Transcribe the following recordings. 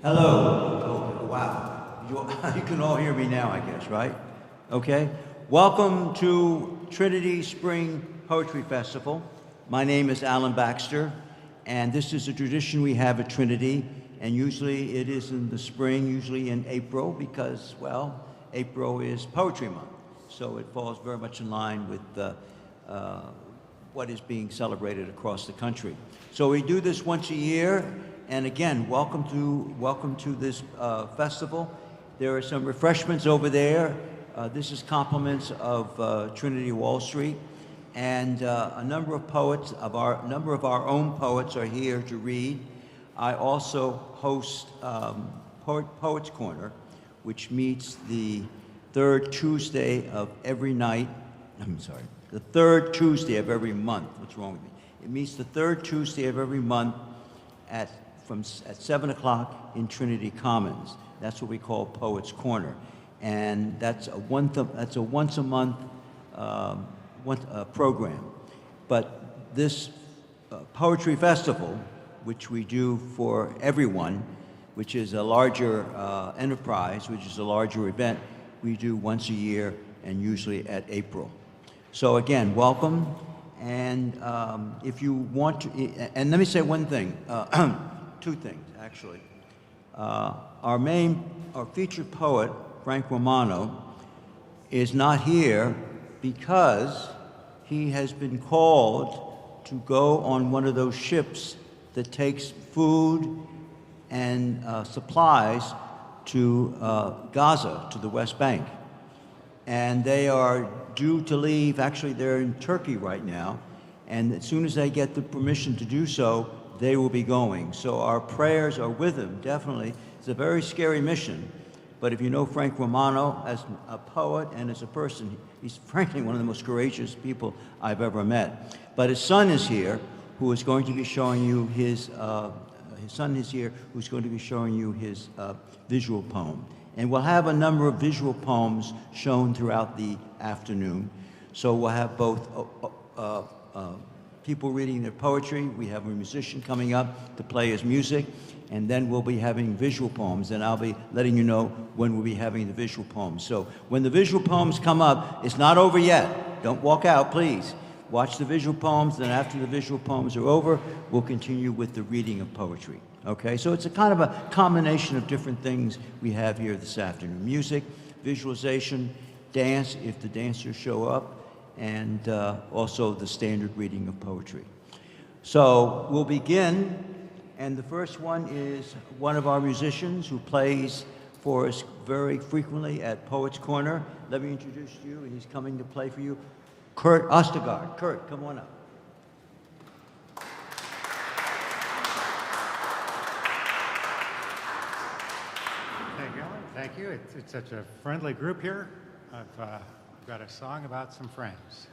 Hello. Oh, wow. You can all hear me now, I guess, right? Okay. Welcome to Trinity Spring Poetry Festival. My name is Alan Baxter, and this is a tradition we have at Trinity, and usually it is in the spring, usually in April, because, well, April is Poetry Month. So it falls very much in line with what is being celebrated across the country. So we do this once a year, and again, welcome to this festival. There are some refreshments over there. This is compliments of Trinity Wall Street, and a number of our own poets are here to read. I also host Poets Corner, which meets the third Tuesday of every night. I'm sorry, the third Tuesday of every month. What's wrong with me? It meets the third Tuesday of every month at 7 o'clock in Trinity Commons. That's what we call Poets Corner, and that's a once a month program. But this poetry festival, which we do for everyone, which is a larger enterprise, which is a larger event, we do once a year and usually at April. So again, welcome. And if you want to, and let me say one thing, two things actually. Our featured poet, Frank Romano, is not here because he has been called to go on one of those ships that takes food and supplies to Gaza, to the West Bank. And they are due to leave, actually they're in Turkey right now, and as soon as they get the permission to do so, they will be going. So our prayers are with them, definitely. It's a very scary mission, but if you know Frank Romano as a poet and as a person, he's frankly one of the most courageous people I've ever met. But his son is here, who is going to be showing you his visual poem. And we'll have a number of visual poems shown throughout the afternoon. So we'll have both people reading their poetry, we have a musician coming up to play his music, and then we'll be having visual poems, and I'll be letting you know when we'll be having the visual poems. So when the visual poems come up, it's not over yet. Don't walk out, please. Watch the visual poems, then after the visual poems are over, we'll continue with the reading of poetry. Okay, so it's a kind of a combination of different things we have here this afternoon. Music, visualization, dance, if the dancers show up, and also the standard reading of poetry. So we'll begin, and the first one is one of our musicians who plays for us very frequently at Poets Corner. Let me introduce you, and he's coming to play for you. Kurt Ostergaard. Kurt, come on up. Thank you, Alan. Thank you. It's such a friendly group here. I've got a song about some friends.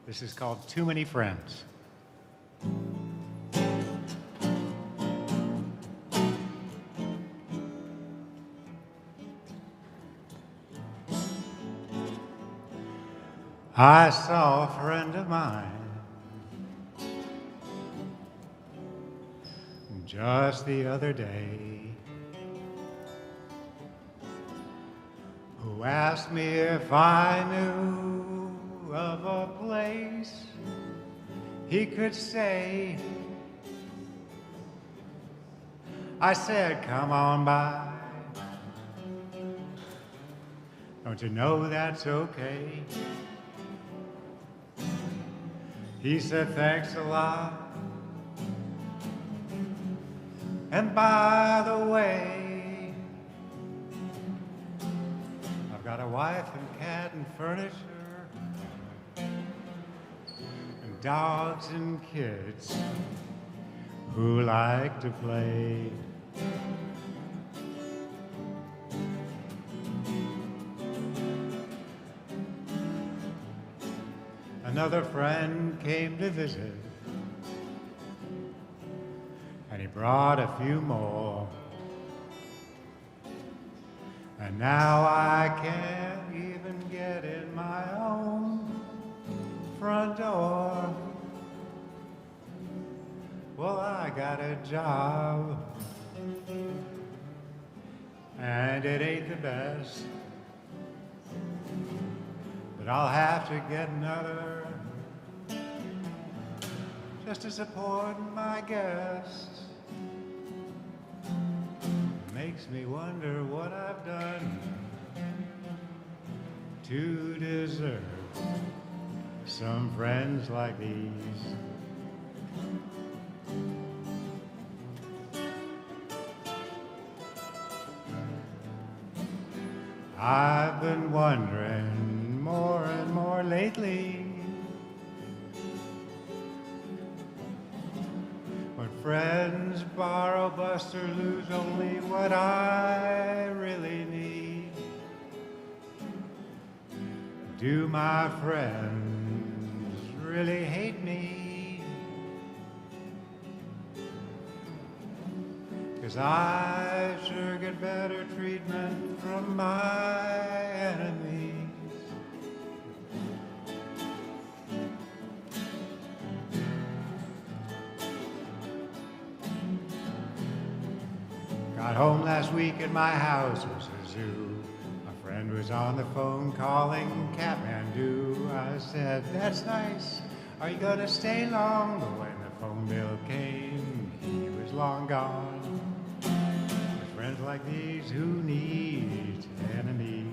This is called Too Many Friends. I saw a friend of mine just the other day who asked me if I knew of a place he could stay. I said, come on by. Don't you know that's okay? He said, thanks a lot. And by the way, I've got a wife and cat and furniture and dogs and kids who like to play. Another friend came to visit, and he brought a few more. And now I can't even get in my own front door. Well, I got a job and it ain't the best, but I'll have to get another just to support my guests. Makes me wonder what I've done to deserve some friends like these. I've been wondering more and more lately when friends borrow, bust, or lose only what I really need. Do my friends really hate me? 'Cause I sure get better treatment from my enemies. Got home last week and my house was a zoo. A friend was on the phone calling Kathmandu. I said, that's nice. Are you gonna stay long? But when the phone bill came, he was long gone. With friends like these, who needs enemies?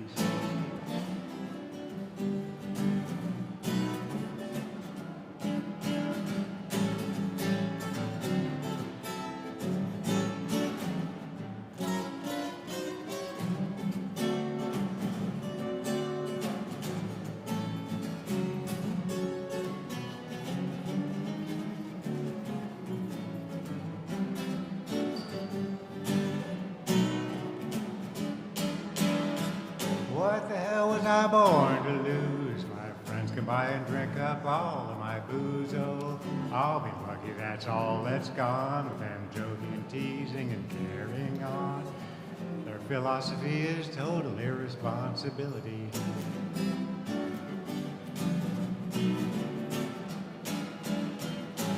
What the hell was I born to lose? My friends come by and drink up all of my booze. Oh, I'll be lucky that's all that's gone with them joking and teasing and carrying on. Their philosophy is total irresponsibility.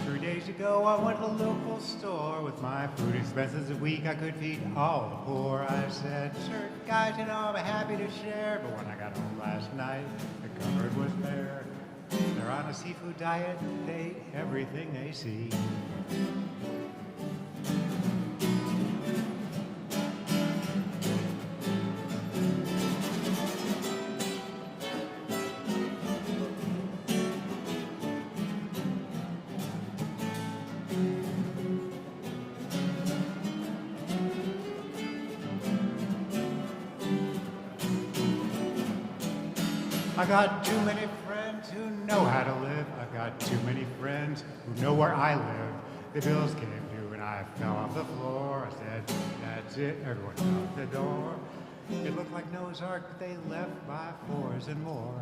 3 days ago I went to the local store with my food expenses a week. I could feed all the poor. I said, sure, guys, you know, I'm happy to share. But when I got home last night, the cupboard was bare. They're on a seafood diet. They eat everything they see. I got too many friends who know how to live. I got too many friends who know where I live. The bills came due and I fell off the floor. I said, that's it, everyone out the door. It looked like Noah's Ark, but they left by fours and more.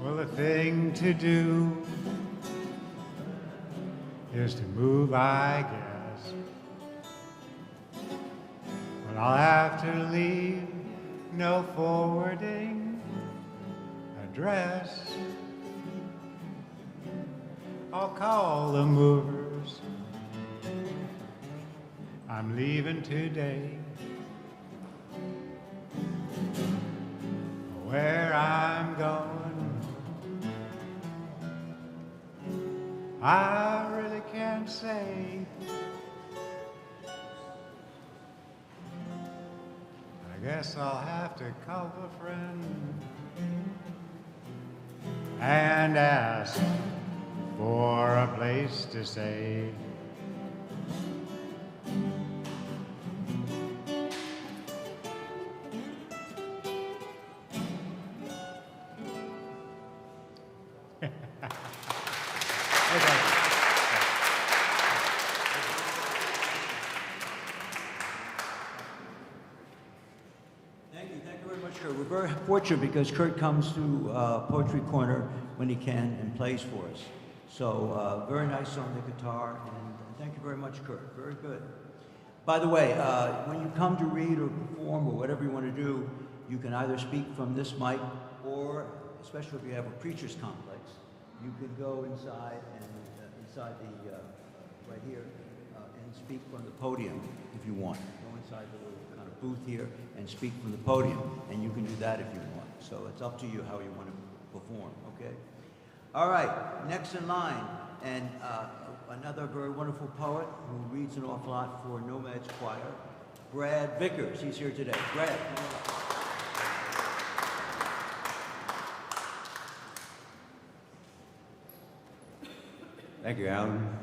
Well, the thing to do is to move, I guess. But I'll have to leave no forwarding address. I'll call the movers. I'm leaving today. Where I'm going, I really can't say. I guess I'll have to call a friend and ask for a place to stay. Kurt. We're very fortunate because Kurt comes to Poetry Corner when he can and plays for us. So very nice on the guitar, and thank you very much, Kurt. Very good. By the way, when you come to read or perform or whatever you want to do, you can either speak from this mic or, especially if you have a preacher's complex, you can go inside and inside the right here and speak from the podium if you want. Go inside the little kind of booth here and speak from the podium, and you can do that if you want. So it's up to you how you want to perform. Okay. All right. Next in line, and another very wonderful poet who reads an awful lot for Nomad's Choir, Brad Vickers. He's here today. Brad, come on up. Thank you, Alan.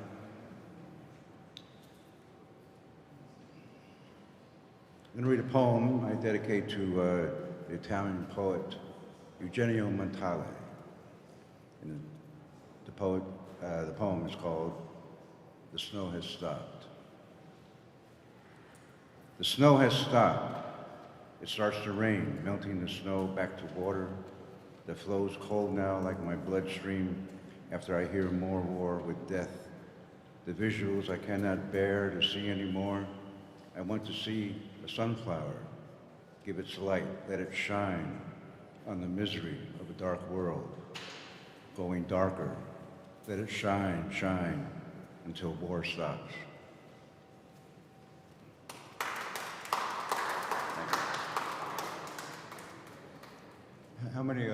I'm going to read a poem I dedicate to the Italian poet Eugenio Montale. And the poem is called "The Snow Has Stopped." The snow has stopped. It starts to rain, melting the snow back to water that flows cold now like my bloodstream after I hear more war with death. The visuals I cannot bear to see anymore. I want to see a sunflower, give its light, let it shine on the misery of a dark world, going darker. Let it shine, shine until war stops. How many,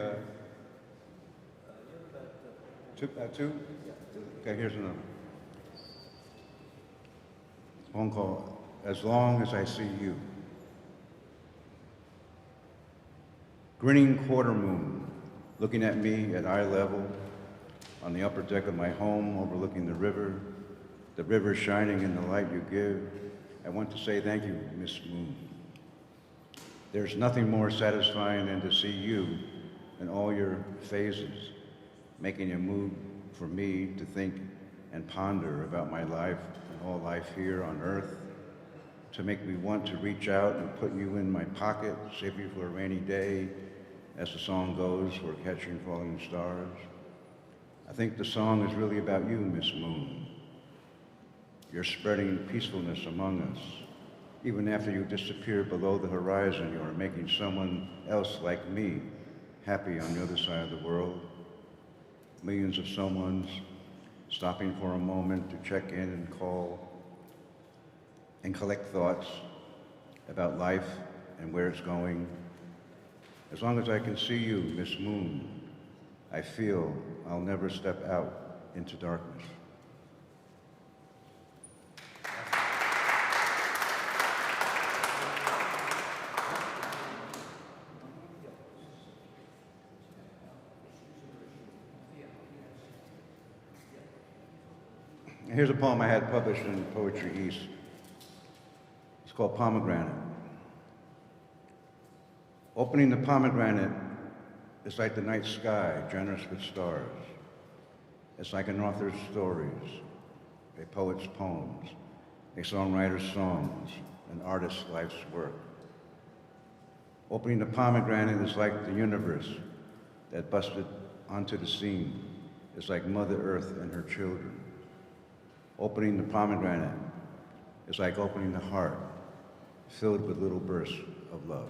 two? Okay, here's another. Phone call, As Long As I See You. Grinning quarter moon, looking at me at eye level, on the upper deck of my home overlooking the river shining in the light you give. I want to say thank you, Miss Moon. There's nothing more satisfying than to see you in all your phases, making a move for me to think and ponder about my life and all life here on earth, to make me want to reach out and put you in my pocket, save you for a rainy day, as the song goes, we're catching falling stars. I think the song is really about you, Miss Moon. You're spreading peacefulness among us. Even after you disappear below the horizon, you are making someone else like me happy on the other side of the world. Millions of someones stopping for a moment to check in and call and collect thoughts about life and where it's going. As long as I can see you, Miss Moon, I feel I'll never step out into darkness. Here's a poem I had published in Poetry East. It's called Pomegranate. Opening the pomegranate is like the night sky, generous with stars. It's like an author's stories, a poet's poems, a songwriter's songs, an artist's life's work. Opening the pomegranate is like the universe that busted onto the scene. It's like Mother Earth and her children. Opening the pomegranate is like opening the heart, filled with little bursts of love.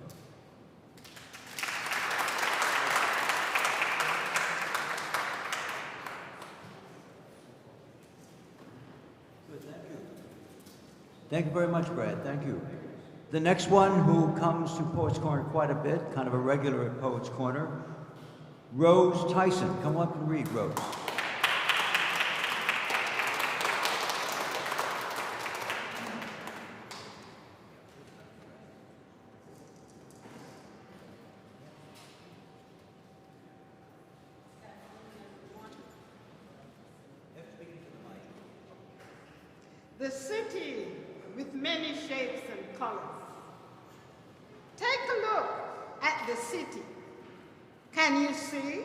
Thank you very much, Brad. Thank you. The next one who comes to Poets Corner quite a bit, kind of a regular at Poets Corner, Rose Tyson. Come up and read, Rose. The city with many shapes and colors. Take a look at the city. Can you see?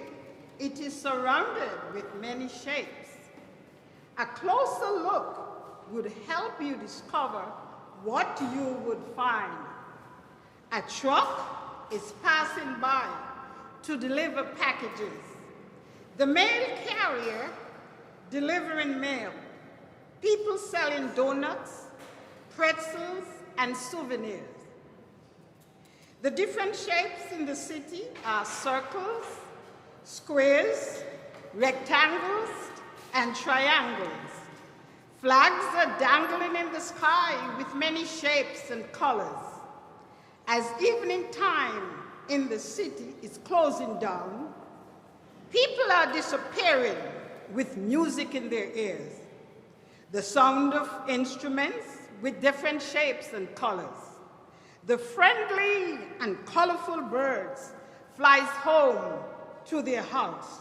It is surrounded with many shapes. A closer look would help you discover what you would find. A truck is passing by to deliver packages. The mail carrier delivering mail. People selling donuts, pretzels, and souvenirs. The different shapes in the city are circles, squares, rectangles, and triangles. Flags are dangling in the sky with many shapes and colors. As evening time in the city is closing down, people are disappearing with music in their ears. The sound of instruments with different shapes and colors. The friendly and colorful birds flies home to their house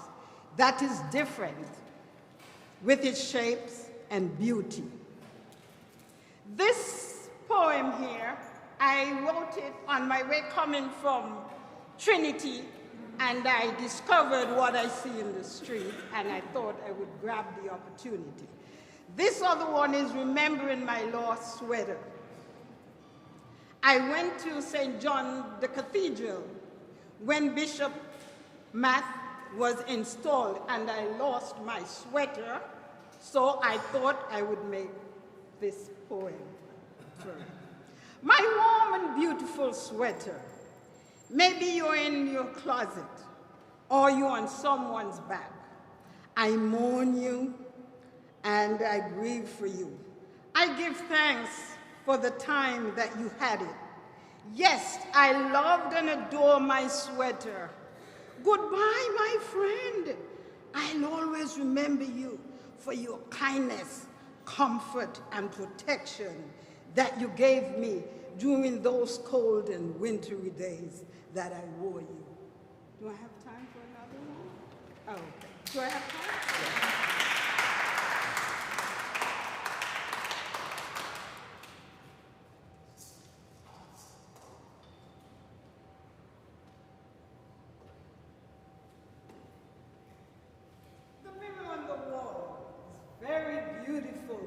that is different with its shapes and beauty. This poem here, I wrote it on my way coming from Trinity, and I discovered what I see in the street, and I thought I would grab the opportunity. This other one is Remembering My Lost Sweater. I went to St. John the Cathedral when Bishop Matt was installed, and I lost my sweater, so I thought I would make this poem for it. My warm and beautiful sweater. Maybe you're in your closet, or you're on someone's back. I mourn you, and I grieve for you. I give thanks for the time that you had it. Yes, I loved and adore my sweater. Goodbye, my friend. I'll always remember you for your kindness, comfort, and protection that you gave me during those cold and wintry days that I wore you. Do I have time for another one? Oh, okay. Do I have time? Yeah. The mirror on the wall is very beautiful.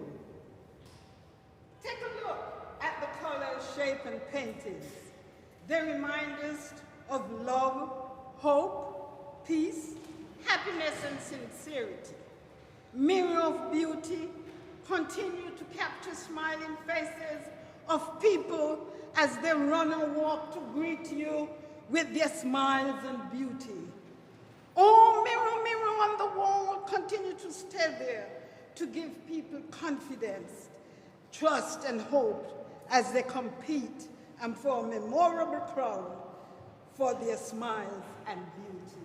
Take a look at the colors, shape, and paintings. They remind us of love, hope, peace, happiness, and sincerity. Mirror of beauty, continue to capture smiling faces of people as they run and walk to greet you with their smiles and beauty. Oh, mirror, mirror on the wall, continue to stay there to give people confidence, trust, and hope as they compete and for a memorable crown for their smiles and beauty.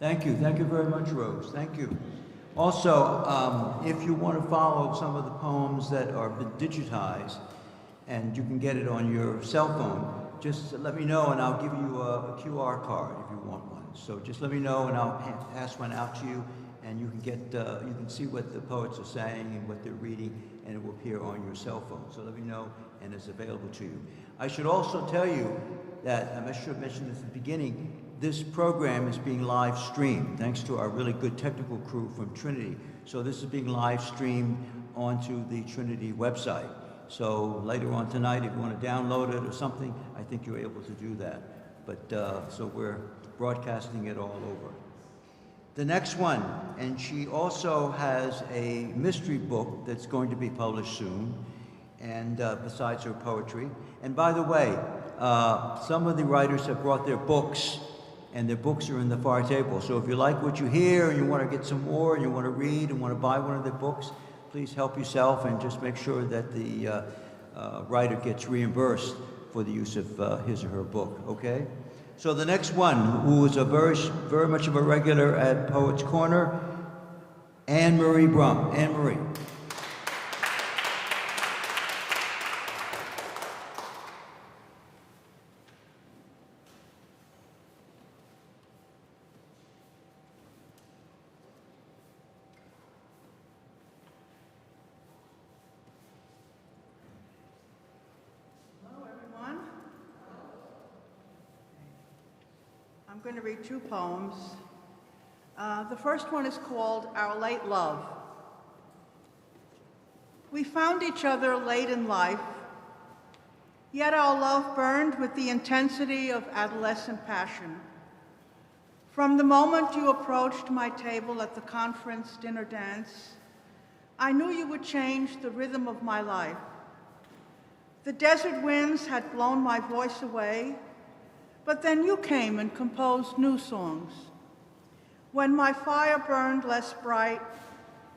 Thank you. Thank you very much, Rose. Thank you. Also, if you want to follow some of the poems that are digitized, and you can get it on your cell phone, just let me know and I'll give you a QR card if you want one. So just let me know and I'll pass one out to you, and you can get, you can see what the poets are saying and what they're reading, and it will appear on your cell phone. So let me know, and it's available to you. I should also tell you that, I should have mentioned this at the beginning, this program is being live streamed thanks to our really good technical crew from Trinity. So this is being live streamed onto the Trinity website. So later on tonight, if you want to download it or something, I think you're able to do that. But so we're broadcasting it all over. The next one, and she also has a mystery book that's going to be published soon, and besides her poetry. And by the way, some of the writers have brought their books, and their books are in the far table. So if you like what you hear and you want to get some more and you want to read and want to buy one of their books, please help yourself and just make sure that the writer gets reimbursed for the use of his or her book, okay? So the next one, who is a very much of a regular at Poets Corner, Anne Marie Brum. Anne Marie. I'm going to read two poems. The first one is called Our Late Love. We found each other late in life, yet our love burned with the intensity of adolescent passion. From the moment you approached my table at the conference dinner dance, I knew you would change the rhythm of my life. The desert winds had blown my voice away, but then you came and composed new songs. When my fire burned less bright,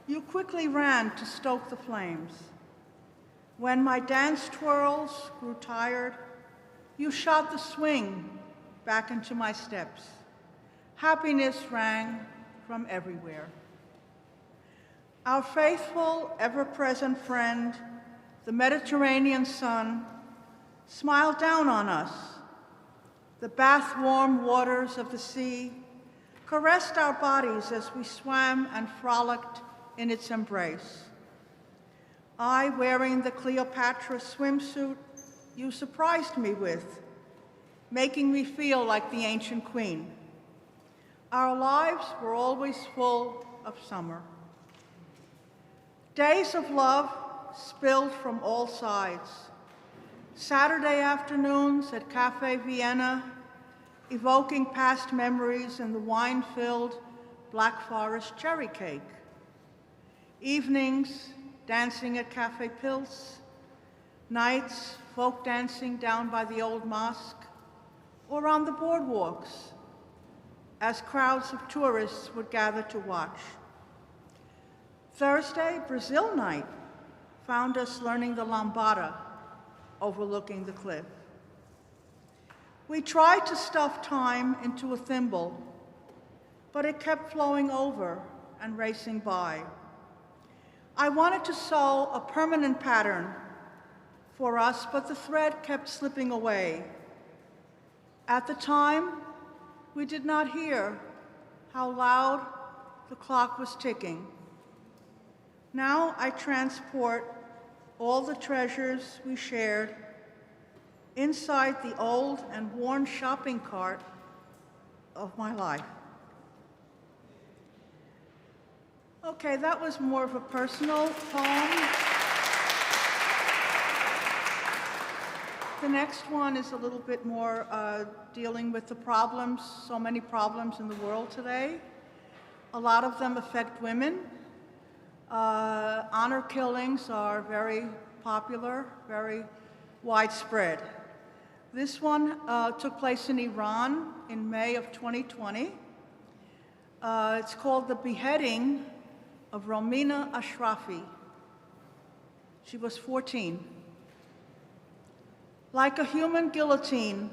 you quickly ran to stoke the flames. When my dance twirls grew tired, you shot the swing back into my steps. Happiness rang from everywhere. Our faithful, ever-present friend, the Mediterranean sun, smiled down on us. The bath-warm waters of the sea caressed our bodies as we swam and frolicked in its embrace. I, wearing the Cleopatra swimsuit you surprised me with, making me feel like the ancient queen. Our lives were always full of summer. Days of love spilled from all sides. Saturday afternoons at Cafe Vienna, evoking past memories in the wine-filled Black Forest cherry cake. Evenings, dancing at Cafe Pils. Nights, folk dancing down by the old mosque or on the boardwalks as crowds of tourists would gather to watch. Thursday, Brazil night, found us learning the lambada, overlooking the cliff. We tried to stuff time into a thimble, but it kept flowing over and racing by. I wanted to sew a permanent pattern for us, but the thread kept slipping away. At the time, we did not hear how loud the clock was ticking. Now I transport all the treasures we shared inside the old and worn shopping cart of my life. Okay, that was more of a personal poem. The next one is a little bit more dealing with the problems, so many problems in the world today. A lot of them affect women. Honor killings are very popular, very widespread. This one took place in Iran in May of 2020. It's called the beheading of Romina Ashrafi. She was 14. Like a human guillotine,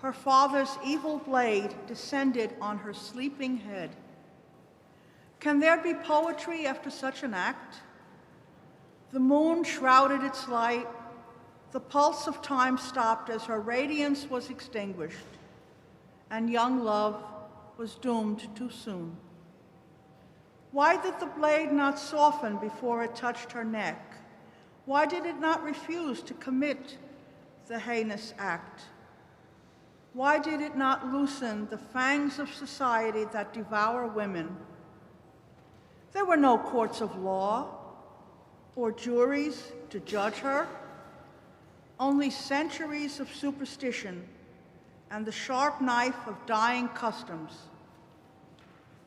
her father's evil blade descended on her sleeping head. Can there be poetry after such an act? The moon shrouded its light. The pulse of time stopped as her radiance was extinguished, and young love was doomed too soon. Why did the blade not soften before it touched her neck? Why did it not refuse to commit the heinous act? Why did it not loosen the fangs of society that devour women? There were no courts of law or juries to judge her, only centuries of superstition and the sharp knife of dying customs.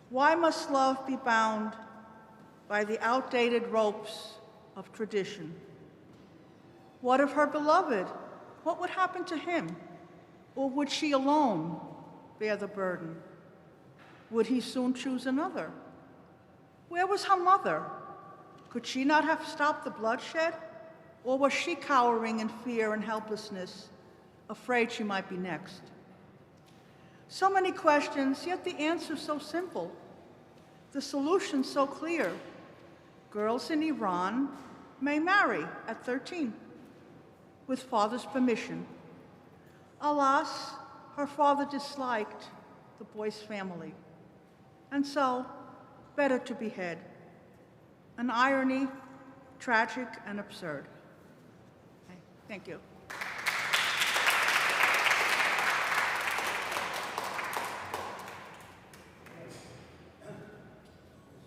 Why must love be bound by the outdated ropes of tradition? What of her beloved? What would happen to him? Or would she alone bear the burden? Would he soon choose another? Where was her mother? Could she not have stopped the bloodshed? Or was she cowering in fear and helplessness, afraid she might be next? So many questions, yet the answer so simple. The solution so clear. Girls in Iran may marry at 13, with father's permission. Alas, her father disliked the boy's family, and so, better to behead. An irony, tragic and absurd. Okay, thank you.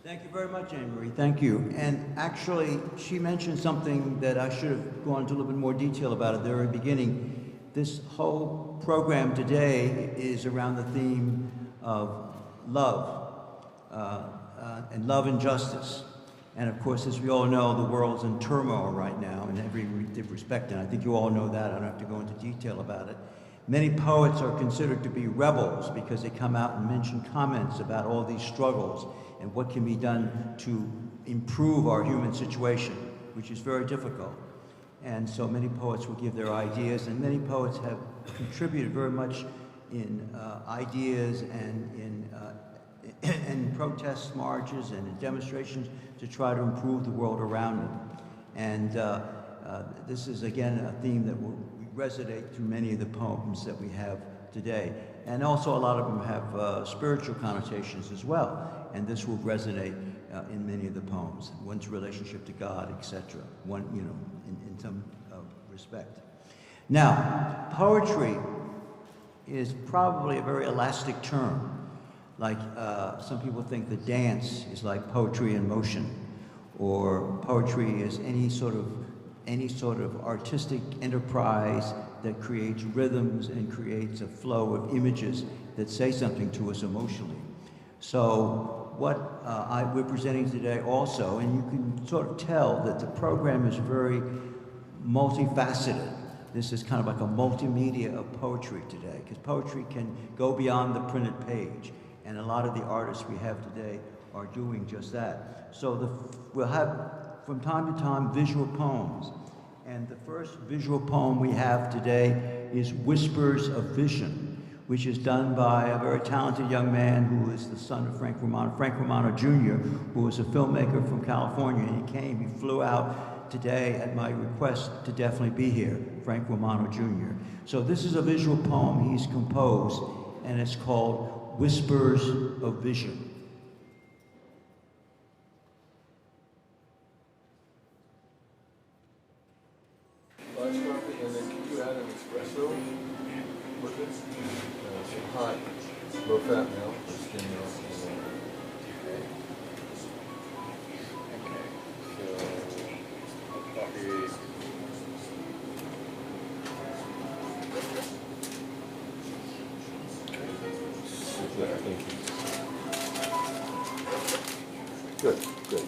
Thank you very much, Anne Marie. Thank you. And actually, she mentioned something that I should have gone into a little bit more detail about at the very beginning. This whole program today is around the theme of love and love and justice. And of course, as we all know, the world's in turmoil right now in every respect, and I think you all know that. I don't have to go into detail about it. Many poets are considered to be rebels because they come out and mention comments about all these struggles and what can be done to improve our human situation, which is very difficult. And so many poets will give their ideas, and many poets have contributed very much in ideas and in protest marches and in demonstrations to try to improve the world around them. And this is, again, a theme that will resonate through many of the poems that we have today. And also a lot of them have spiritual connotations as well, and this will resonate in many of the poems, one's relationship to God, etc., one, you know, in some respect. Now, poetry is probably a very elastic term. Like some people think that dance is like poetry in motion, or poetry is any sort of artistic enterprise that creates rhythms and creates a flow of images that say something to us emotionally. So what we're presenting today also, and you can sort of tell that the program is very multifaceted. This is kind of like a multimedia of poetry today, because poetry can go beyond the printed page, and a lot of the artists we have today are doing just that. So we'll have, from time to time, visual poems. And the first visual poem we have today is Whispers of Vision, which is done by a very talented young man who is the son of Frank Romano Jr., who was a filmmaker from California. And he flew out today at my request to definitely be here, Frank Romano Jr. So this is a visual poem he's composed, and it's called Whispers of Vision. Large coffee, and then can you add an espresso with it? Some hot, low-fat milk, or skim milk. Okay. So, coffee. There, thank you. Good, good.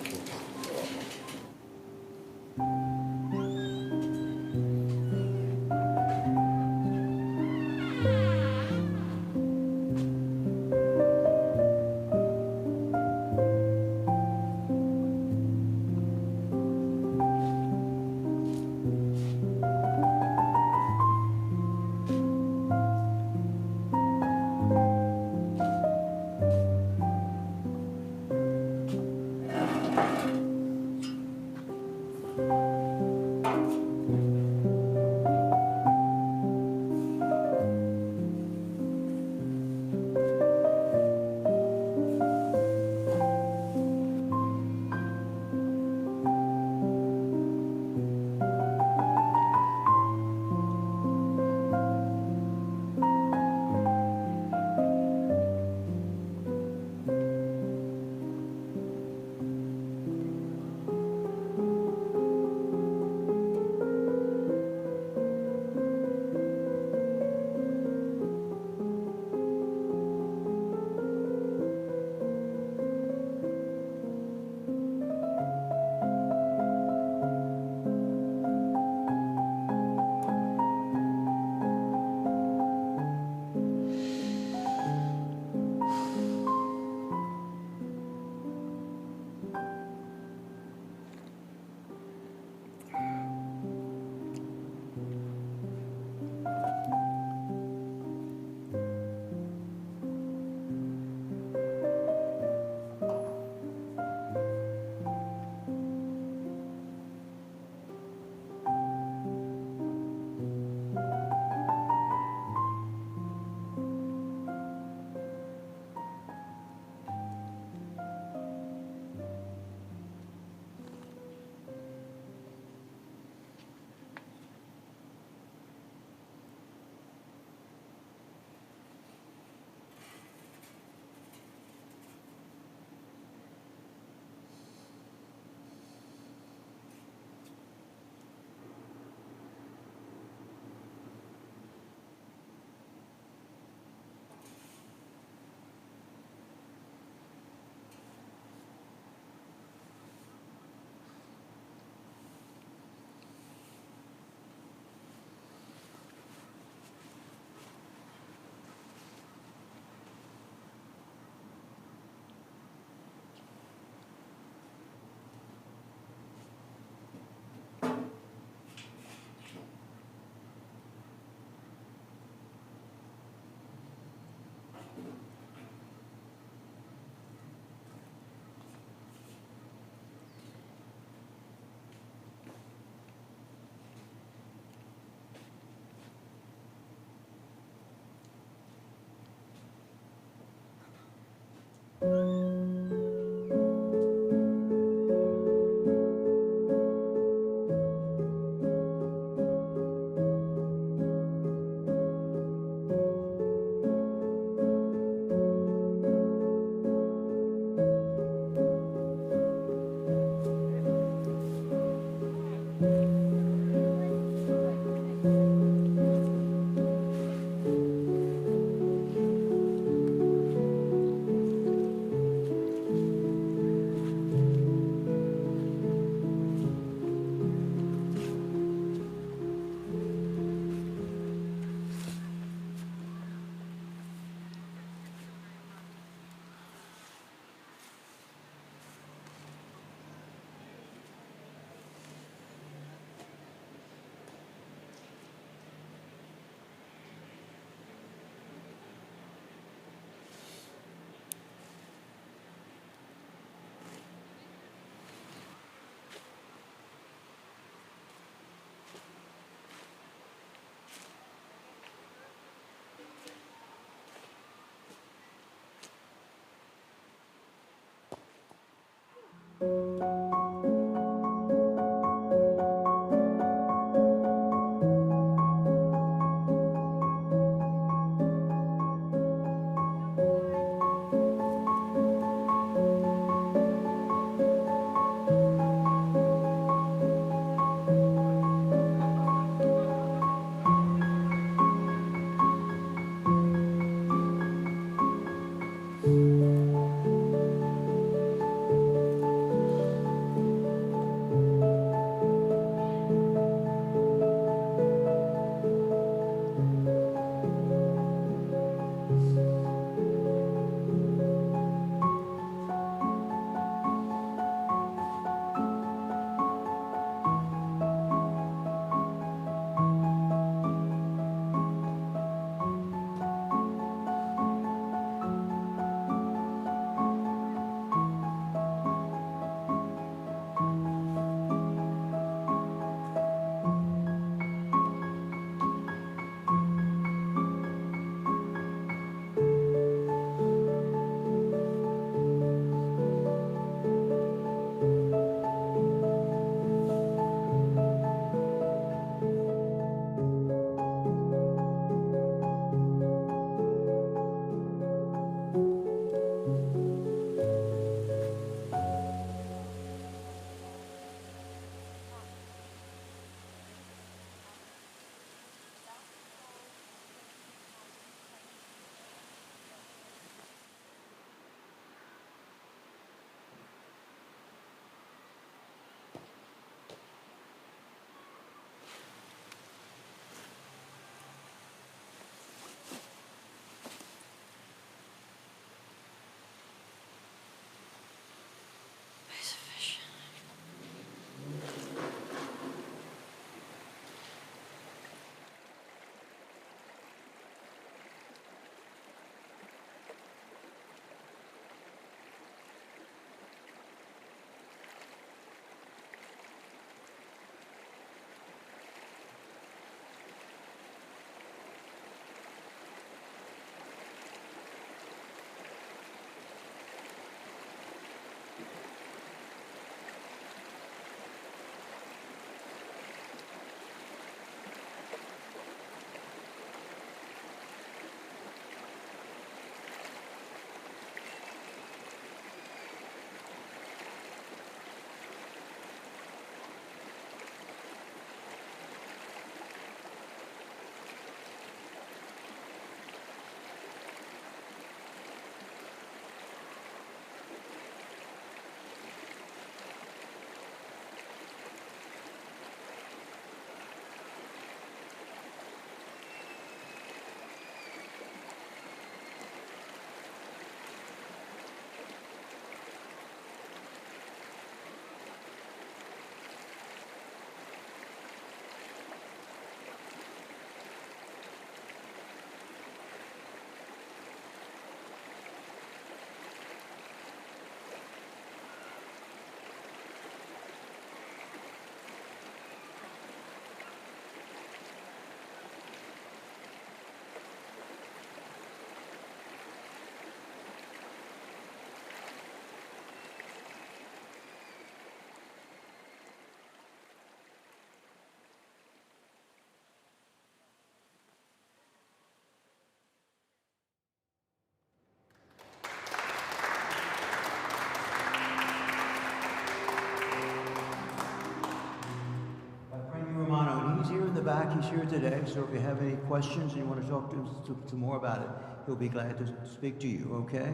back. He's here today, so if you have any questions and you want to talk to him to more about it, he'll be glad to speak to you, okay?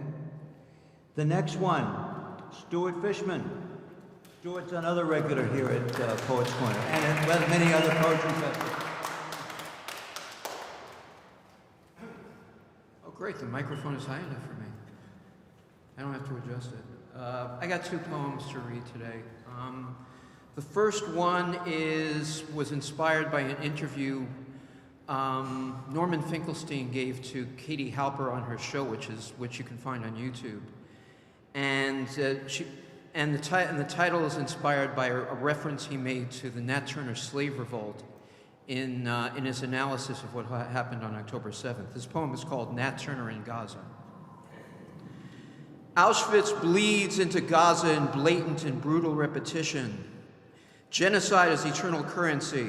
The next one, Stuart Fishman. Stuart's another regular here at Poets Corner, and at many other poetry festivals. Oh, great, the microphone is high enough for me. I don't have to adjust it. I got two poems to read today. The first one was inspired by an interview Norman Finkelstein gave to Katie Halper on her show, which you can find on YouTube. And the title is inspired by a reference he made to the Nat Turner slave revolt in his analysis of what happened on October 7th. This poem is called Nat Turner in Gaza. Auschwitz bleeds into Gaza in blatant and brutal repetition. Genocide as eternal currency.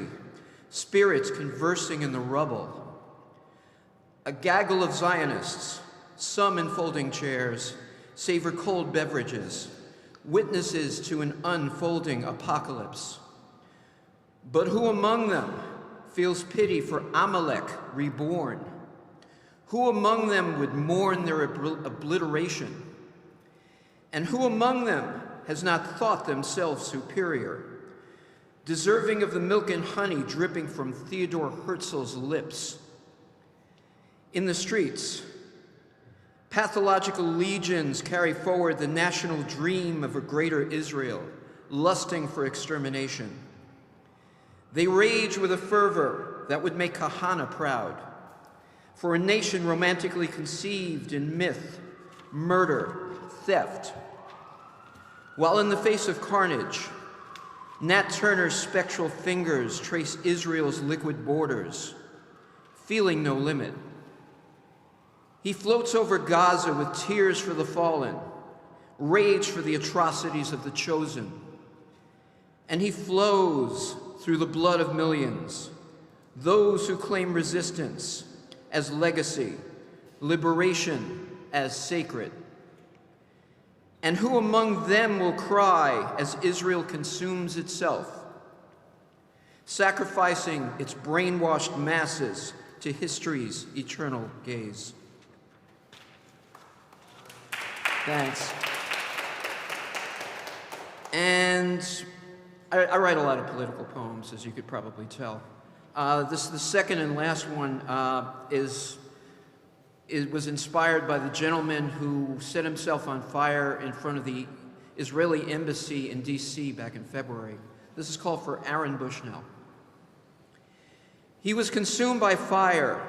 Spirits conversing in the rubble. A gaggle of Zionists, some in folding chairs, savor cold beverages, witnesses to an unfolding apocalypse. But who among them feels pity for Amalek reborn? Who among them would mourn their obliteration? And who among them has not thought themselves superior, deserving of the milk and honey dripping from Theodore Herzl's lips? In the streets, pathological legions carry forward the national dream of a greater Israel, lusting for extermination. They rage with a fervor that would make Kahana proud, for a nation romantically conceived in myth, murder, theft. While in the face of carnage, Nat Turner's spectral fingers trace Israel's liquid borders, feeling no limit. He floats over Gaza with tears for the fallen, rage for the atrocities of the chosen. And he flows through the blood of millions, those who claim resistance as legacy, liberation as sacred. And who among them will cry as Israel consumes itself, sacrificing its brainwashed masses to history's eternal gaze? Thanks. And I write a lot of political poems, as you could probably tell. The second and last one was inspired by the gentleman who set himself on fire in front of the Israeli embassy in D.C. back in February. This is called For Aaron Bushnell. He was consumed by fire,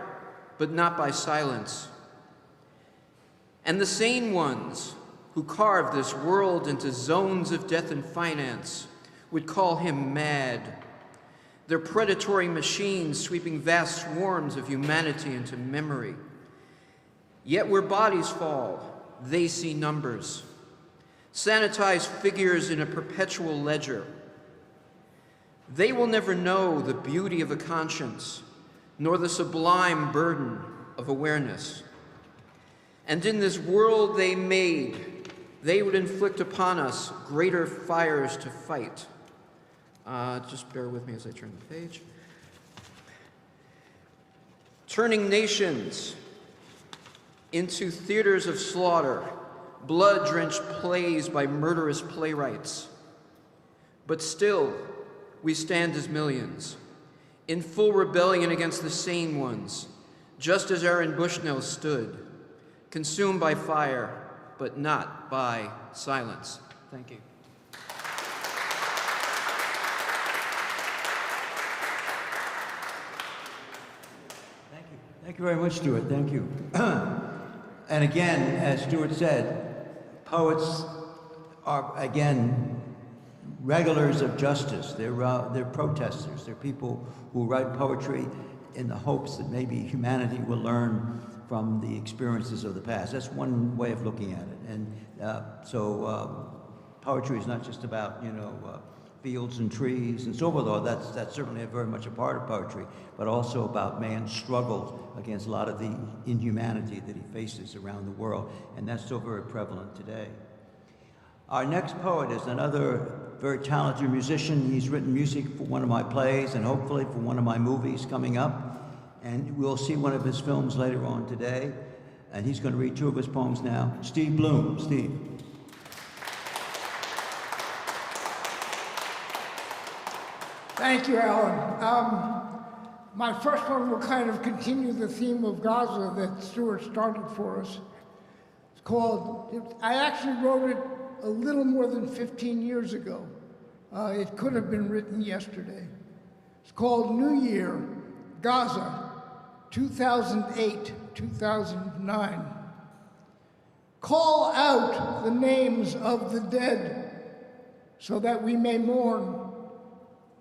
but not by silence. And the sane ones who carved this world into zones of death and finance would call him mad. Their predatory machines sweeping vast swarms of humanity into memory. Yet where bodies fall, they see numbers. Sanitized figures in a perpetual ledger. They will never know the beauty of a conscience, nor the sublime burden of awareness. And in this world they made, they would inflict upon us greater fires to fight. Just bear with me as I turn the page. Turning nations into theaters of slaughter, blood-drenched plays by murderous playwrights. But still, we stand as millions, in full rebellion against the sane ones, just as Aaron Bushnell stood, consumed by fire, but not by silence. Thank you. Thank you very much, Stuart. Thank you. And again, as Stuart said, poets are, again, regulars of justice. They're protesters. They're people who write poetry in the hopes that maybe humanity will learn from the experiences of the past. That's one way of looking at it. And poetry is not just about, fields and trees and so forth, though that's certainly very much a part of poetry, but also about man's struggle against a lot of the inhumanity that he faces around the world, and that's still very prevalent today. Our next poet is another very talented musician. He's written music for one of my plays and hopefully for one of my movies coming up, and we'll see one of his films later on today, and he's going to read two of his poems now. Steve Bloom. Steve. Thank you, Alan. My first one will kind of continue the theme of Gaza that Stuart started for us. It's called, I actually wrote it a little more than 15 years ago. It could have been written yesterday. It's called New Year, Gaza, 2008, 2009. Call out the names of the dead so that we may mourn.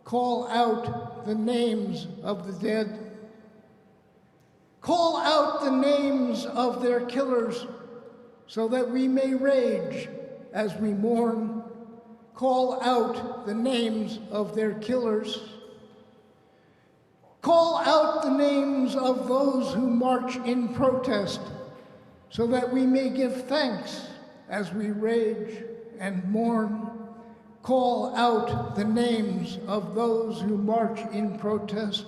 Call out the names of the dead. Call out the names of their killers so that we may rage as we mourn, call out the names of their killers, call out the names of those who march in protest, so that we may give thanks as we rage and mourn, call out the names of those who march in protest,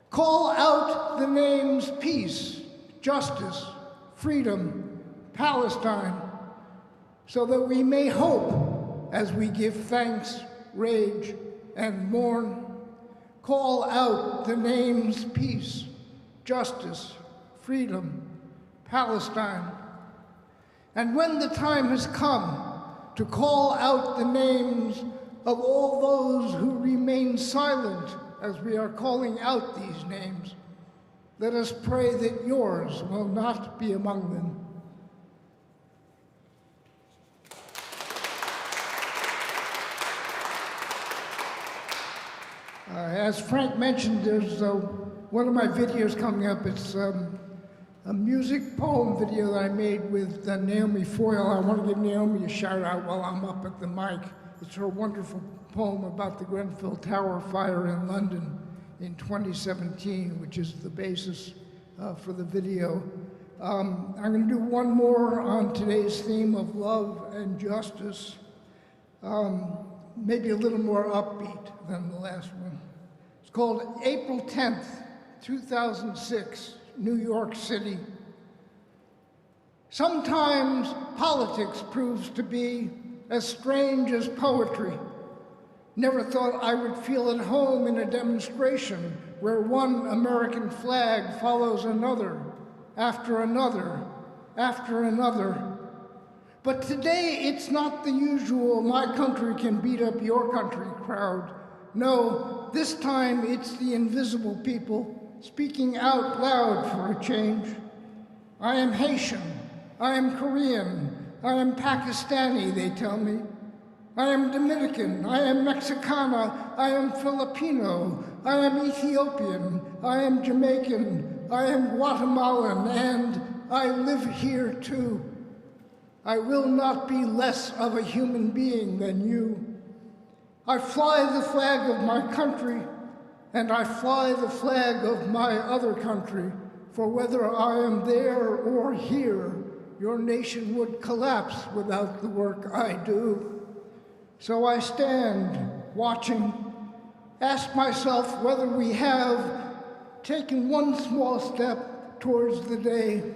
call out the names peace, justice, freedom, Palestine, so that we may hope as we give thanks, rage, and mourn. Call out the names peace, justice, freedom, Palestine. And when the time has come to call out the names of all those who remain silent as we are calling out these names, let us pray that yours will not be among them. As Frank mentioned, there's one of my videos coming up. It's a music poem video that I made with Naomi Foyle. I want to give Naomi a shout out while I'm up at the mic. It's her wonderful poem about the Grenfell Tower fire in London in 2017, which is the basis for the video. I'm going to do one more on today's theme of love and justice, maybe a little more upbeat than the last one. It's called April 10th, 2006, New York City. Sometimes politics proves to be as strange as poetry. Never thought I would feel at home in a demonstration where one American flag follows another, after another, after another. But today it's not the usual "my country can beat up your country" crowd. No, this time it's the invisible people speaking out loud for a change. I am Haitian, I am Korean, I am Pakistani, they tell me. I am Dominican, I am Mexicana, I am Filipino, I am Ethiopian, I am Jamaican, I am Guatemalan, and I live here too. I will not be less of a human being than you. I fly the flag of my country, and I fly the flag of my other country, for whether I am there or here, your nation would collapse without the work I do. So I stand, watching, ask myself whether we have taken one small step towards the day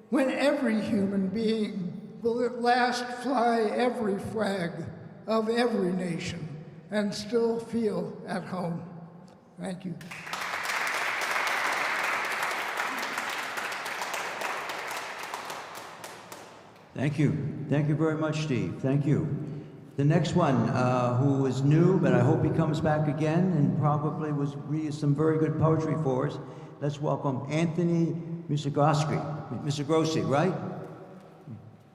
when every human being will at last fly every flag of every nation and still feel at home. Thank you. Thank you. Thank you very much, Steve. Thank you. The next one, who is new, but I hope he comes back again and probably was reading some very good poetry for us. Let's welcome Anthony Misagrossi, right?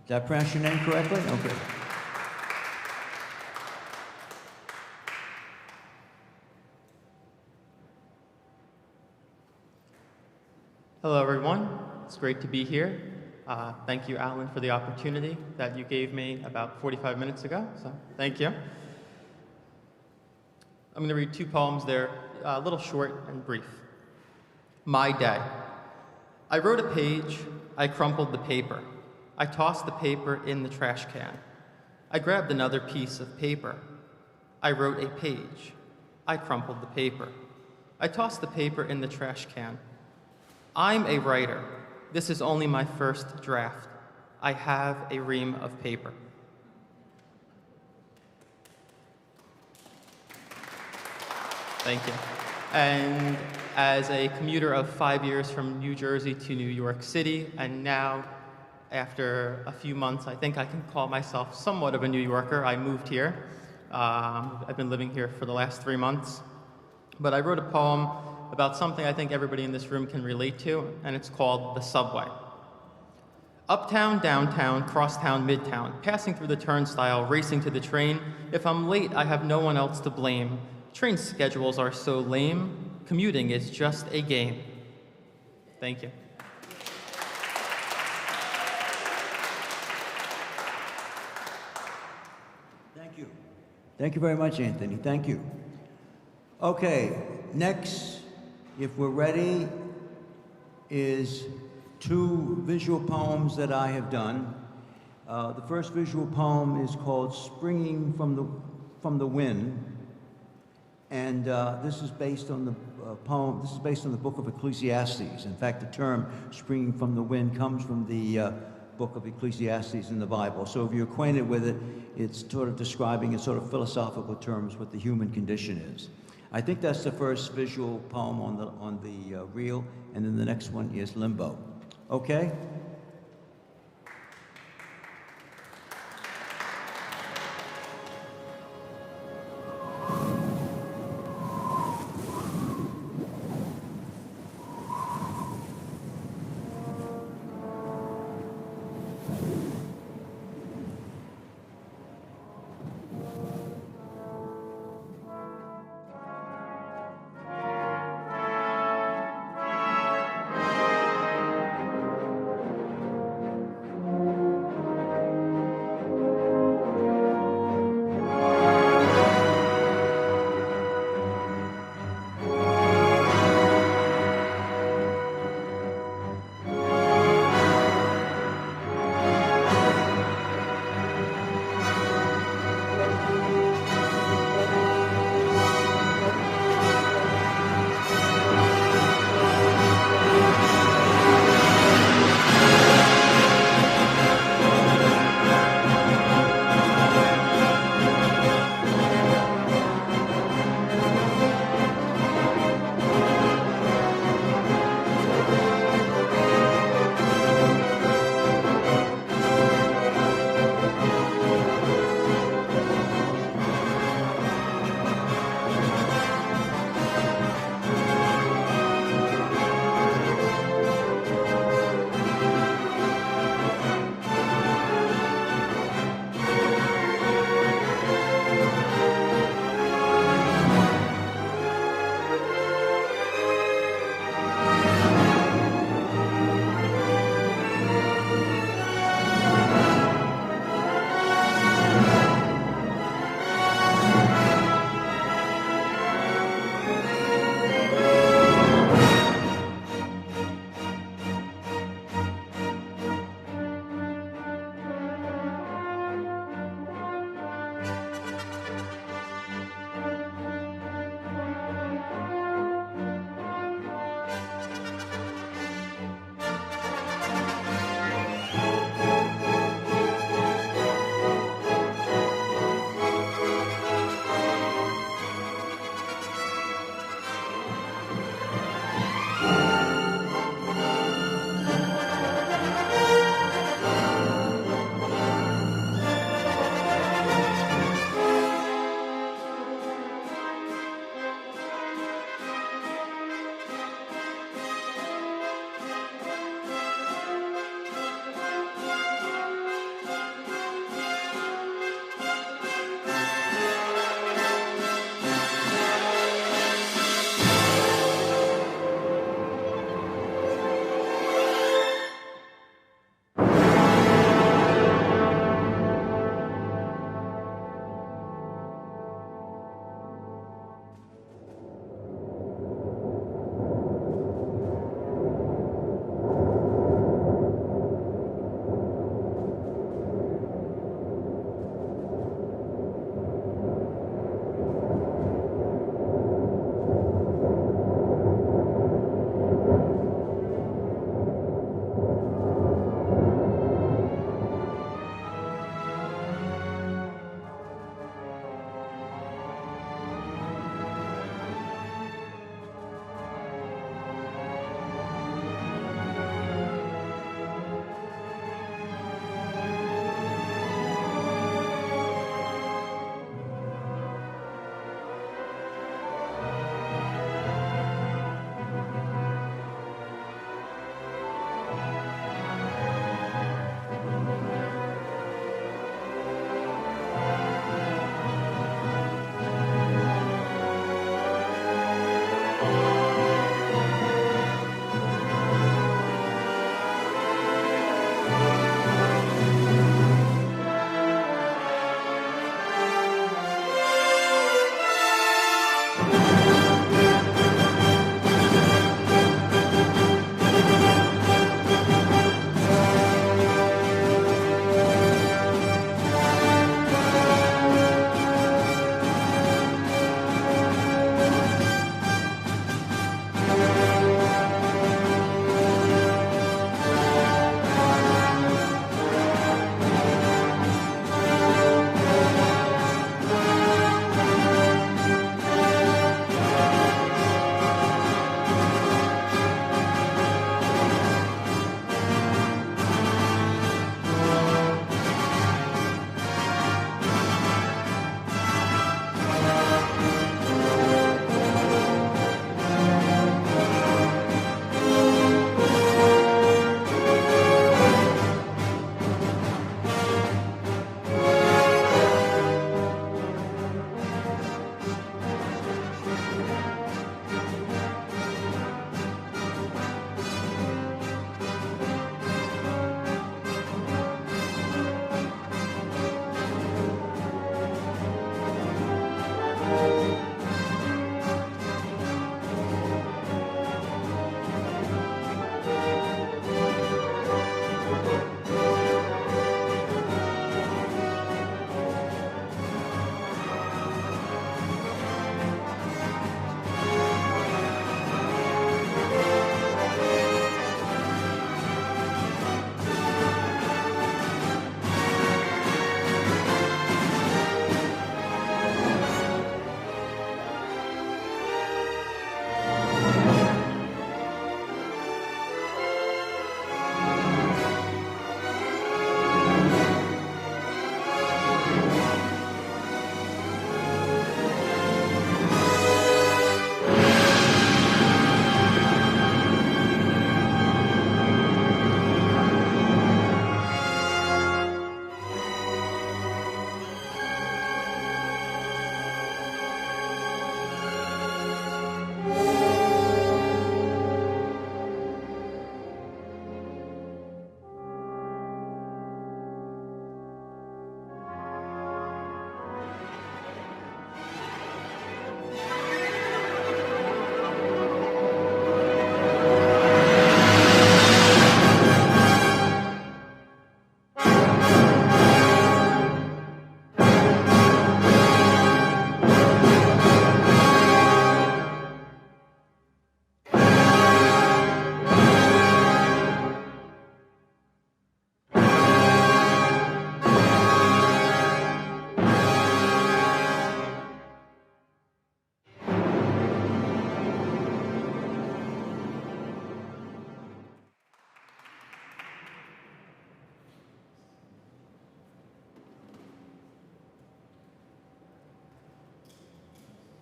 Did I pronounce your name correctly? Okay. Hello, everyone. It's great to be here. Thank you, Alan, for the opportunity that you gave me about 45 minutes ago, so thank you. I'm going to read two poems. They're a little short and brief. My Day. I wrote a page, I crumpled the paper. I tossed the paper in the trash can. I grabbed another piece of paper. I wrote a page. I crumpled the paper. I tossed the paper in the trash can. I'm a writer. This is only my first draft. I have a ream of paper. Thank you. And as a commuter of 5 years from New Jersey to New York City, and now, after a few months, I think I can call myself somewhat of a New Yorker. I moved here. I've been living here for the last 3 months. But I wrote a poem about something I think everybody in this room can relate to, and it's called The Subway. Uptown, downtown, crosstown, midtown, passing through the turnstile, racing to the train. If I'm late, I have no one else to blame. Train schedules are so lame. Commuting is just a game. Thank you. Thank you. Thank you very much, Anthony. Thank you. Okay, next, if we're ready, is two visual poems that I have done. The first visual poem is called Springing from the Wind, and this is based on the this is based on the book of Ecclesiastes. In fact, the term springing from the wind comes from the book of Ecclesiastes in the Bible. So if you're acquainted with it, it's sort of describing in sort of philosophical terms what the human condition is. I think that's the first visual poem on the reel, and then the next one is Limbo. Okay?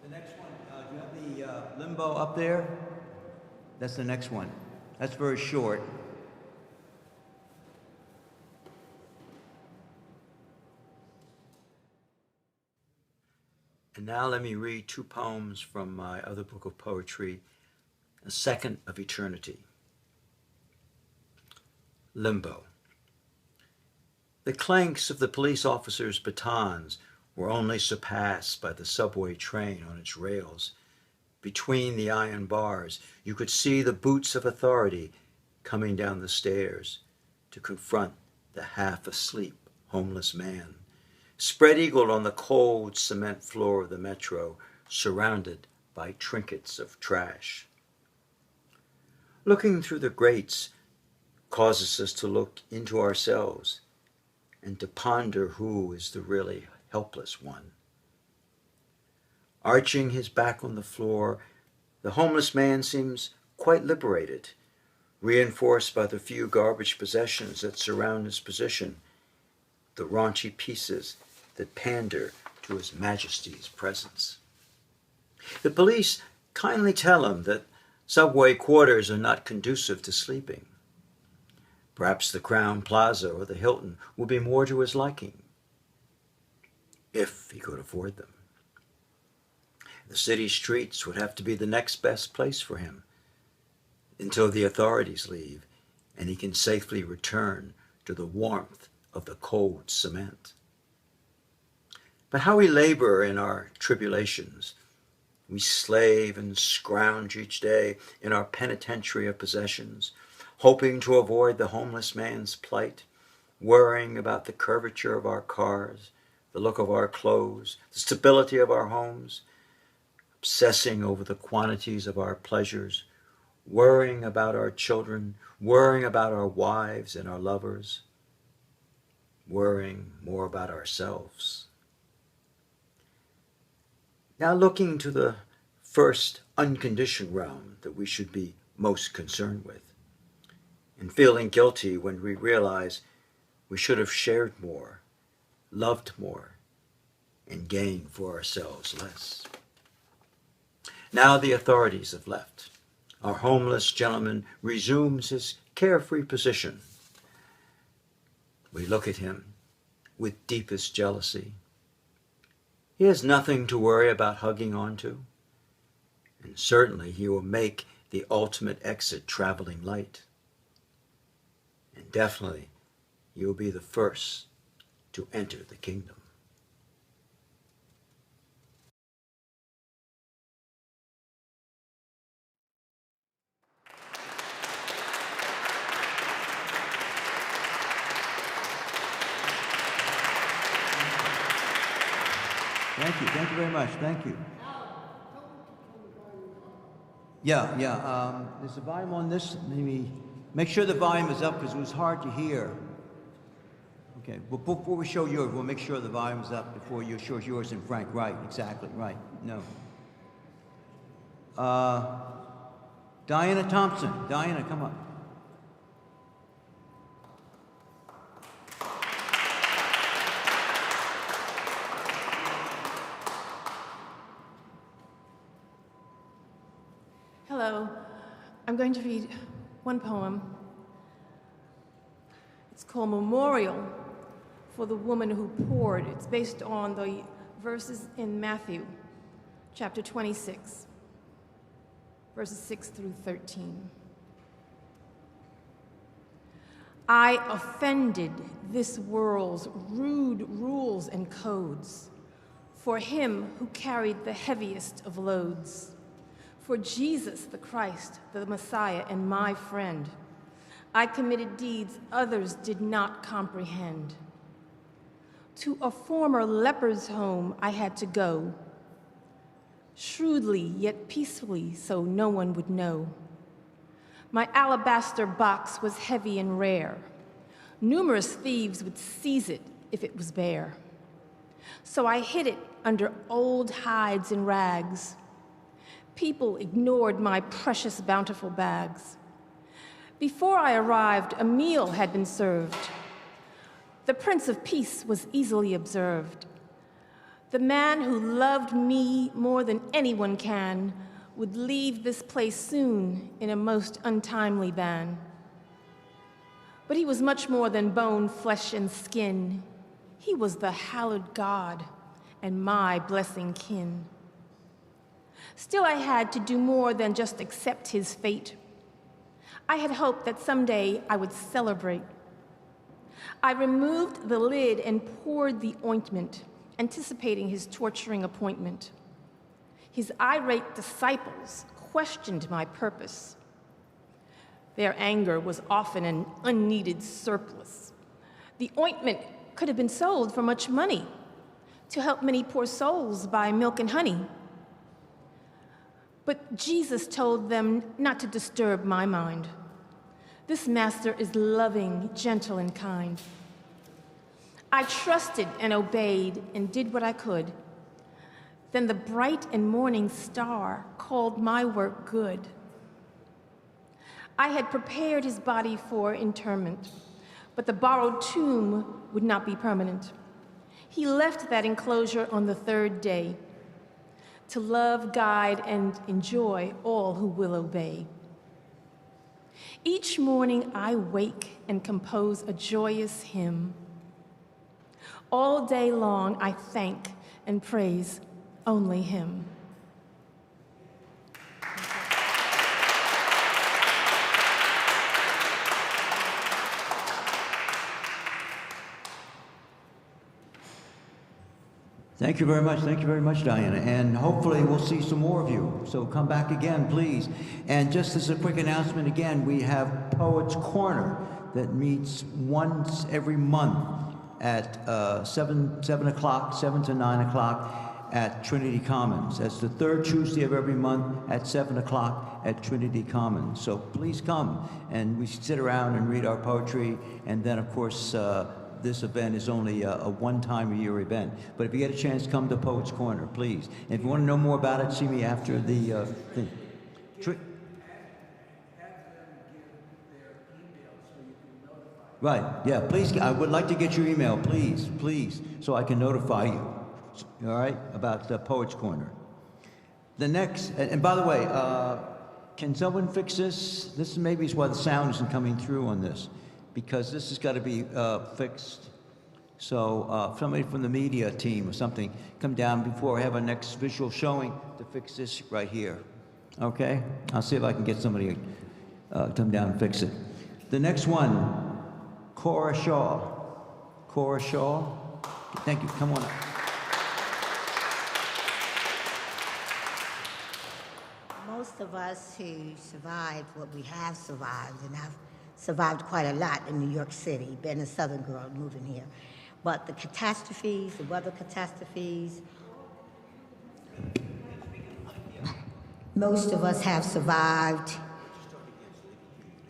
The next one, do you have the Limbo up there? That's the next one. That's very short. And now let me read two poems from my other book of poetry, A Second of Eternity. Limbo. The clanks of the police officers' batons were only surpassed by the subway train on its rails. Between the iron bars, you could see the boots of authority coming down the stairs to confront the half-asleep homeless man, spread-eagled on the cold cement floor of the metro, surrounded by trinkets of trash. Looking through the grates causes us to look into ourselves and to ponder who is the really helpless one. Arching his back on the floor, the homeless man seems quite liberated, reinforced by the few garbage possessions that surround his position, the raunchy pieces that pander to his majesty's presence. The police kindly tell him that subway quarters are not conducive to sleeping. Perhaps the Crown Plaza or the Hilton will be more to his liking, if he could afford them. The city streets would have to be the next best place for him, until the authorities leave and he can safely return to the warmth of the cold cement. But how we labor in our tribulations. We slave and scrounge each day in our penitentiary of possessions, hoping to avoid the homeless man's plight, worrying about the curvature of our cars, the look of our clothes, the stability of our homes, obsessing over the quantities of our pleasures, worrying about our children, worrying about our wives and our lovers, worrying more about ourselves. Now looking to the first unconditioned realm that we should be most concerned with, and feeling guilty when we realize we should have shared more, loved more, and gained for ourselves less. Now the authorities have left. Our homeless gentleman resumes his carefree position. We look at him with deepest jealousy. He has nothing to worry about hugging onto, and certainly he will make the ultimate exit traveling light. And definitely he will be the first to enter the kingdom. Thank you very much, thank you. Yeah, is the volume on this? Maybe make sure the volume is up because it was hard to hear. Okay, well, before we show yours, we'll make sure the volume is up before you show yours and Frank. Right, exactly, right, no. Diana Thompson, Diana, come on. Hello, I'm going to read one poem. It's called Memorial for the Woman Who Poured. It's based on the verses in Matthew, chapter 26, verses 6 through 13. I offended this world's rude rules and codes for him who carried the heaviest of loads. For Jesus the Christ, the Messiah, and my friend, I committed deeds others did not comprehend. To a former leper's home I had to go, shrewdly yet peacefully so no one would know. My alabaster box was heavy and rare. Numerous thieves would seize it if it was bare. So I hid it under old hides and rags. People ignored my precious, bountiful bags. Before I arrived, a meal had been served. The Prince of Peace was easily observed. the man who loved me more than anyone can, would leave this place soon in a most untimely ban. But he was much more than bone, flesh, and skin. He was the hallowed God and my blessing kin. Still, I had to do more than just accept his fate. I had hoped that someday I would celebrate. I removed the lid and poured the ointment, anticipating his torturing appointment. His irate disciples questioned my purpose. Their anger was often an unneeded surplus. The ointment could have been sold for much money to help many poor souls buy milk and honey. But Jesus told them not to disturb my mind. This master is loving, gentle, and kind. I trusted and obeyed and did what I could. Then the bright and morning star called my work good. I had prepared his body for interment, but the borrowed tomb would not be permanent. He left that enclosure on the third day to love, guide, and enjoy all who will obey. Each morning I wake and compose a joyous hymn. All day long I thank and praise only him. Thank you very much. Thank you very much, Diana. And hopefully we'll see some more of you. So come back again, please. And just as a quick announcement again, we have Poets Corner that meets once every month at 7 o'clock, 7 to 9 o'clock at Trinity Commons. That's the third Tuesday of every month at 7 o'clock at Trinity Commons. So please come, and we sit around and read our poetry, and then, of course, this event is only a one-time-a-year event. But if you get a chance, come to Poets Corner, please. And if you want to know more about it, see me after the thing. Right, yeah, please, I would like to get your email, please, please, so I can notify you, all right, about the Poets Corner. The next, and by the way, can someone fix this? This maybe is why the sound isn't coming through on this, because this has got to be fixed. So somebody from the media team or something, come down before I have our next visual showing to fix this right here, okay? I'll see if I can get somebody to come down and fix it. The next one, Cora Shaw. Cora Shaw. Thank you. Come on up. Most of us who survived what we have survived, and I've survived quite a lot in New York City, being a Southern girl moving here. But the catastrophes, the weather catastrophes, most of us have survived.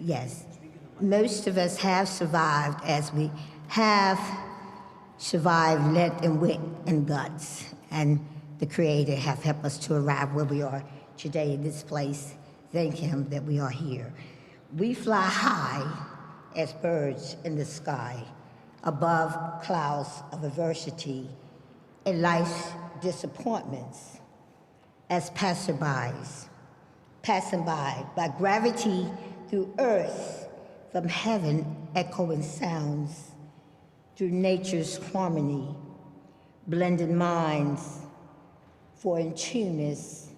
Yes. Most of us have survived as we have survived lead and wit and guts. And the Creator have helped us to arrive where we are today in this place. Thank Him that we are here. We fly high as birds in the sky, above clouds of adversity and life's disappointments, as passerbys, passing by gravity through earth, from heaven echoing sounds, through nature's harmony, blending minds for in tuneness,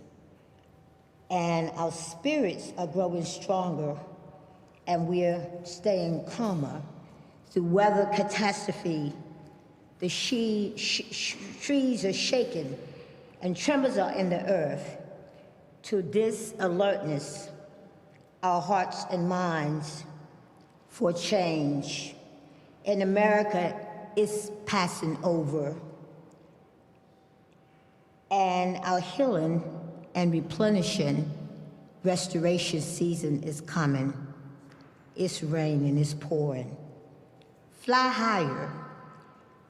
and our spirits are growing stronger, and we're staying calmer. Through weather catastrophe, the trees are shaking, and tremors are in the earth. To this alertness, our hearts and minds for change. In America, it's passing over. And our healing and replenishing restoration season is coming. It's raining, it's pouring. Fly higher,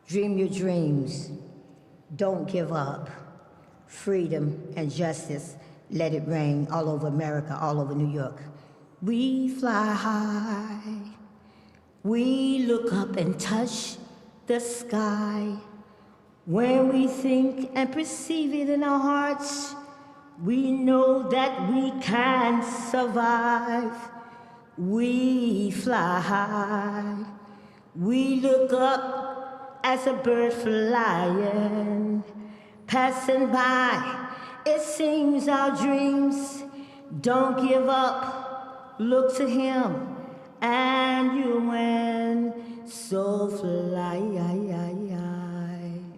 dream your dreams, don't give up. Freedom and justice, let it rain all over America, all over New York. We fly high, we look up and touch the sky. When we think and perceive it in our hearts, we know that we can survive. We fly high. We look up as a bird flying, passing by. It seems our dreams don't give up. Look to him and you win. So fly,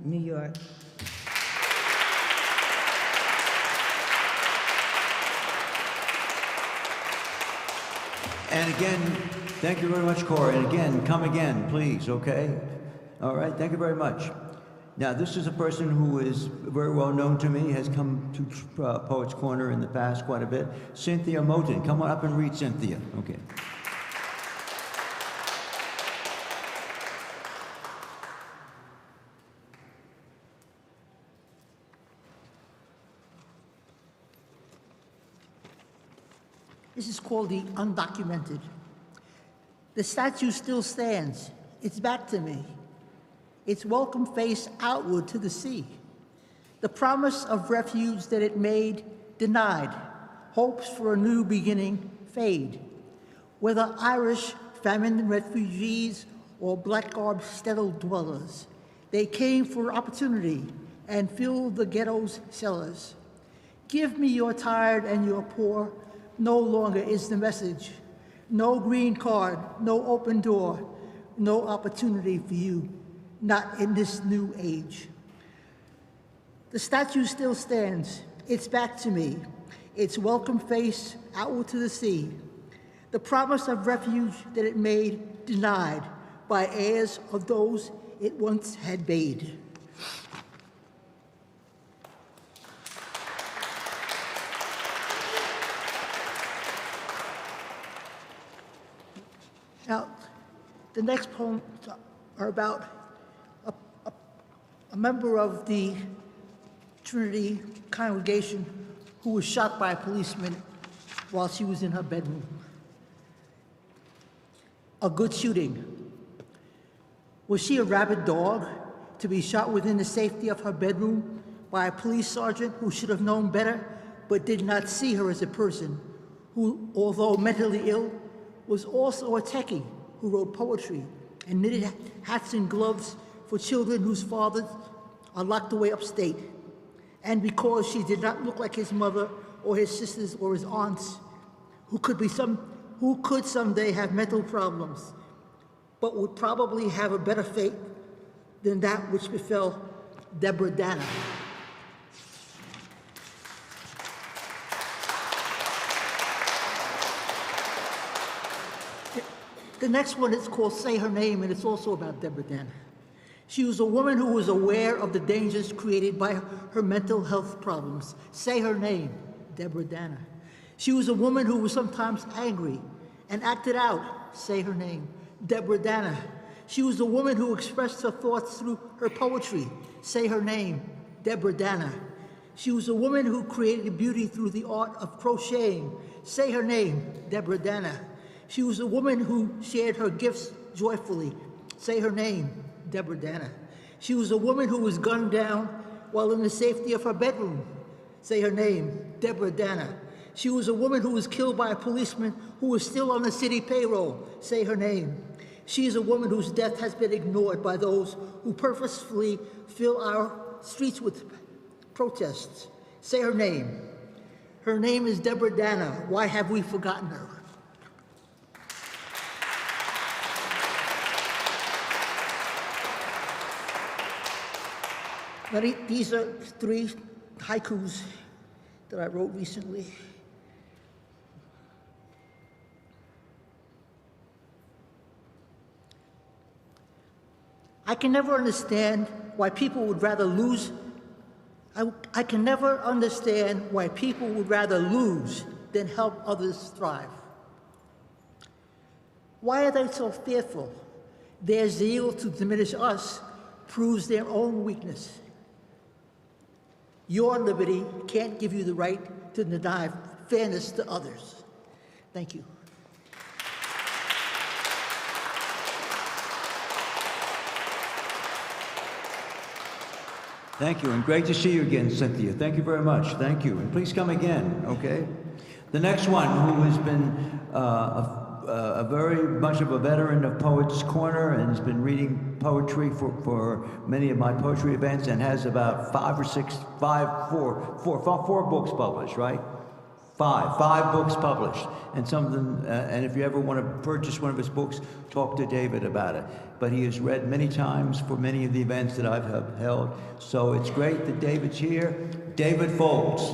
New York. And again, thank you very much, Cora. And again, come again, please, okay? All right, thank you very much. Now, this is a person who is very well known to me, has come to Poets Corner in the past quite a bit. Cynthia Moten. Come on up and read Cynthia. Okay. This is called the undocumented. The statue still stands. It's back to me. Its welcome face outward to the sea. The promise of refuge that it made denied. Hopes for a new beginning fade. Whether Irish famine refugees or black-garbed shtetl dwellers, they came for opportunity and filled the ghetto's cellars. Give me your tired and your poor, no longer is the message. No green card, no open door, no opportunity for you, not in this new age. The statue still stands, it's back to me, its welcome face outward to the sea. The promise of refuge that it made denied by heirs of those it once had bade. Now, the next poems are about a member of the Trinity congregation who was shot by a policeman while she was in her bedroom. A good shooting. Was she a rabid dog to be shot within the safety of her bedroom by a police sergeant who should have known better but did not see her as a person who, although mentally ill, was also a techie who wrote poetry and knitted hats and gloves for children whose fathers are locked away upstate. And because she did not look like his mother or his sisters or his aunts, who could someday have mental problems, but would probably have a better fate than that which befell Deborah Dana. The next one is called Say Her Name, and it's also about Deborah Dana. She was a woman who was aware of the dangers created by her mental health problems. Say her name, Deborah Dana. She was a woman who was sometimes angry and acted out. Say her name, Deborah Dana. She was a woman who expressed her thoughts through her poetry. Say her name, Deborah Dana. She was a woman who created beauty through the art of crocheting. Say her name, Deborah Dana. She was a woman who shared her gifts joyfully. Say her name, Deborah Dana. She was a woman who was gunned down while in the safety of her bedroom. Say her name, Deborah Dana. She was a woman who was killed by a policeman who was still on the city payroll. Say her name. She is a woman whose death has been ignored by those who purposefully fill our streets with protests. Say her name. Her name is Deborah Dana. Why have we forgotten her? Now, these are 3 haikus that I wrote recently. I can never understand why people would rather lose. I can never understand why people would rather lose than help others thrive. Why are they so fearful? Their zeal to diminish us proves their own weakness. Your liberty can't give you the right to deny fairness to others. Thank you. Thank you, and great to see you again, Cynthia. Thank you very much. Thank you, and please come again, okay? The next one, who has been a very much of a veteran of Poets Corner and has been reading poetry for many of my poetry events and has about four books published, right? Five books published, and some of them, and if you ever want to purchase one of his books, talk to David about it. But he has read many times for many of the events that I've held, so it's great that David's here. David Folds.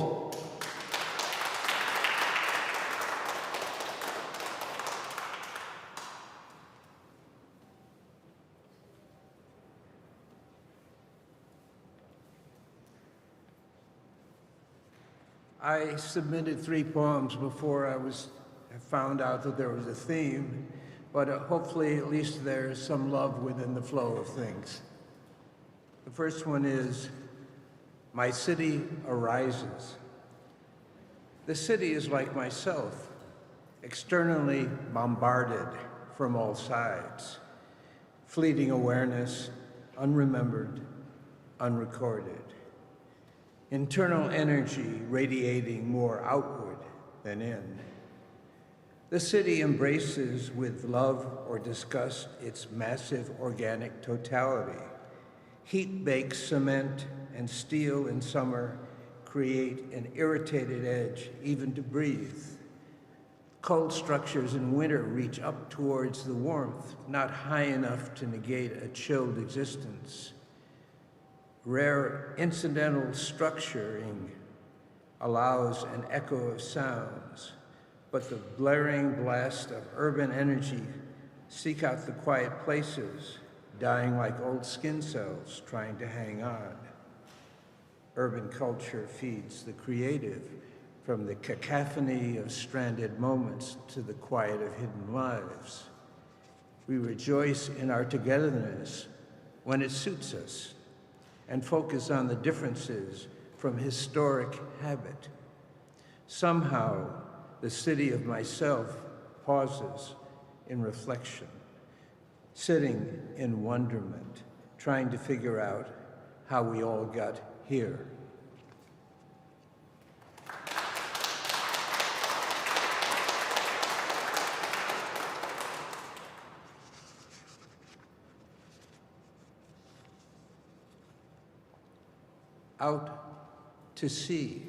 I submitted 3 poems before I found out that there was a theme, but hopefully at least there's some love within the flow of things. The first one is, My City Arises. The city is like myself, externally bombarded from all sides. Fleeting awareness, unremembered, unrecorded. Internal energy radiating more outward than in. The city embraces with love or disgust its massive organic totality. Heat bakes cement and steel in summer create an irritated edge even to breathe. Cold structures in winter reach up towards the warmth, not high enough to negate a chilled existence. Rare incidental structuring allows an echo of sounds, but the blaring blast of urban energy seek out the quiet places, dying like old skin cells trying to hang on. Urban culture feeds the creative, from the cacophony of stranded moments to the quiet of hidden lives. We rejoice in our togetherness when it suits us, and focus on the differences from historic habit. Somehow, the city of myself pauses in reflection, sitting in wonderment, trying to figure out how we all got here. Out to sea.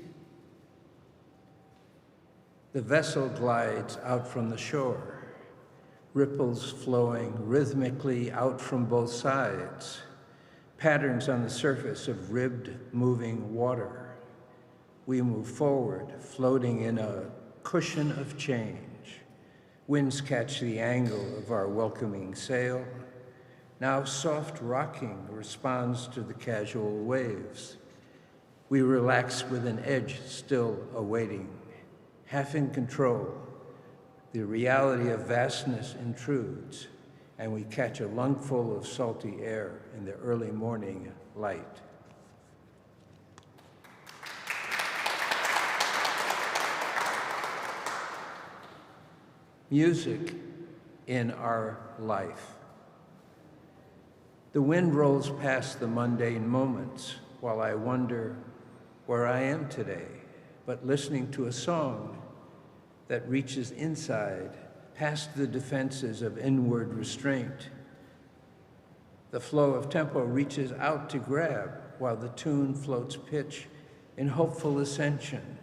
The vessel glides out from the shore, ripples flowing rhythmically out from both sides, patterns on the surface of ribbed, moving water. We move forward, floating in a cushion of change. Winds catch the angle of our welcoming sail. Now soft rocking responds to the casual waves. We relax with an edge still awaiting, half in control. The reality of vastness intrudes, and we catch a lungful of salty air in the early morning light. Music in our life. The wind rolls past the mundane moments while I wonder where I am today, but listening to a song that reaches inside, past the defenses of inward restraint. The flow of tempo reaches out to grab while the tune floats pitch in hopeful ascension,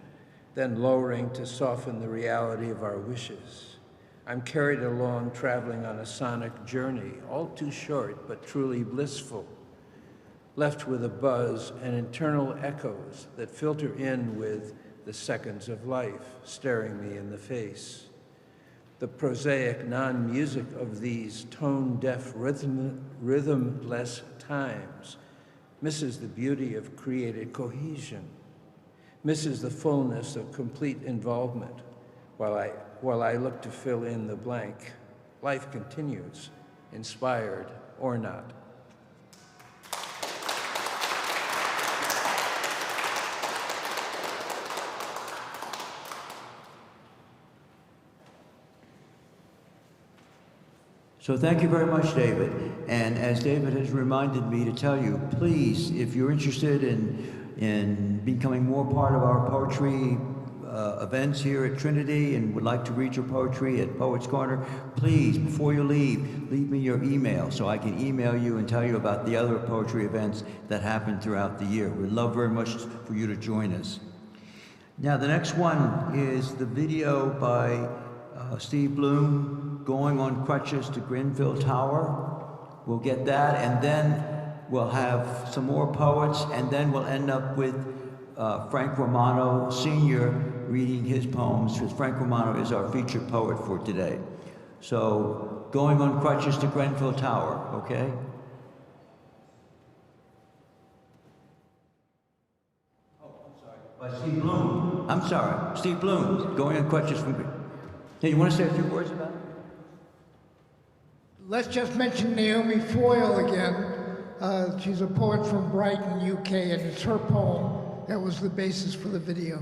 then lowering to soften the reality of our wishes. I'm carried along traveling on a sonic journey, all too short but truly blissful, left with a buzz and internal echoes that filter in with the seconds of life staring me in the face. The prosaic non-music of these tone-deaf, rhythmless times misses the beauty of created cohesion, misses the fullness of complete involvement. While I look to fill in the blank, life continues, inspired or not. So thank you very much, David. And as David has reminded me to tell you, please, if you're interested in becoming more part of our poetry events here at Trinity and would like to read your poetry at Poets Corner, please, before you leave me your email so I can email you and tell you about the other poetry events that happen throughout the year. We'd love very much for you to join us. Now, the next one is the video by Steve Bloom, Going on Crutches to Grenfell Tower. We'll get that, and then we'll have some more poets, and then we'll end up with Frank Romano Sr. reading his poems, because Frank Romano is our featured poet for today. So, Going on Crutches to Grenfell Tower, okay? By Steve Bloom. I'm sorry, Steve Bloom, Going on Crutches from... Hey, you want to say a few words about it? Let's just mention Naomi Foyle again. She's a poet from Brighton, UK, and it's her poem that was the basis for the video.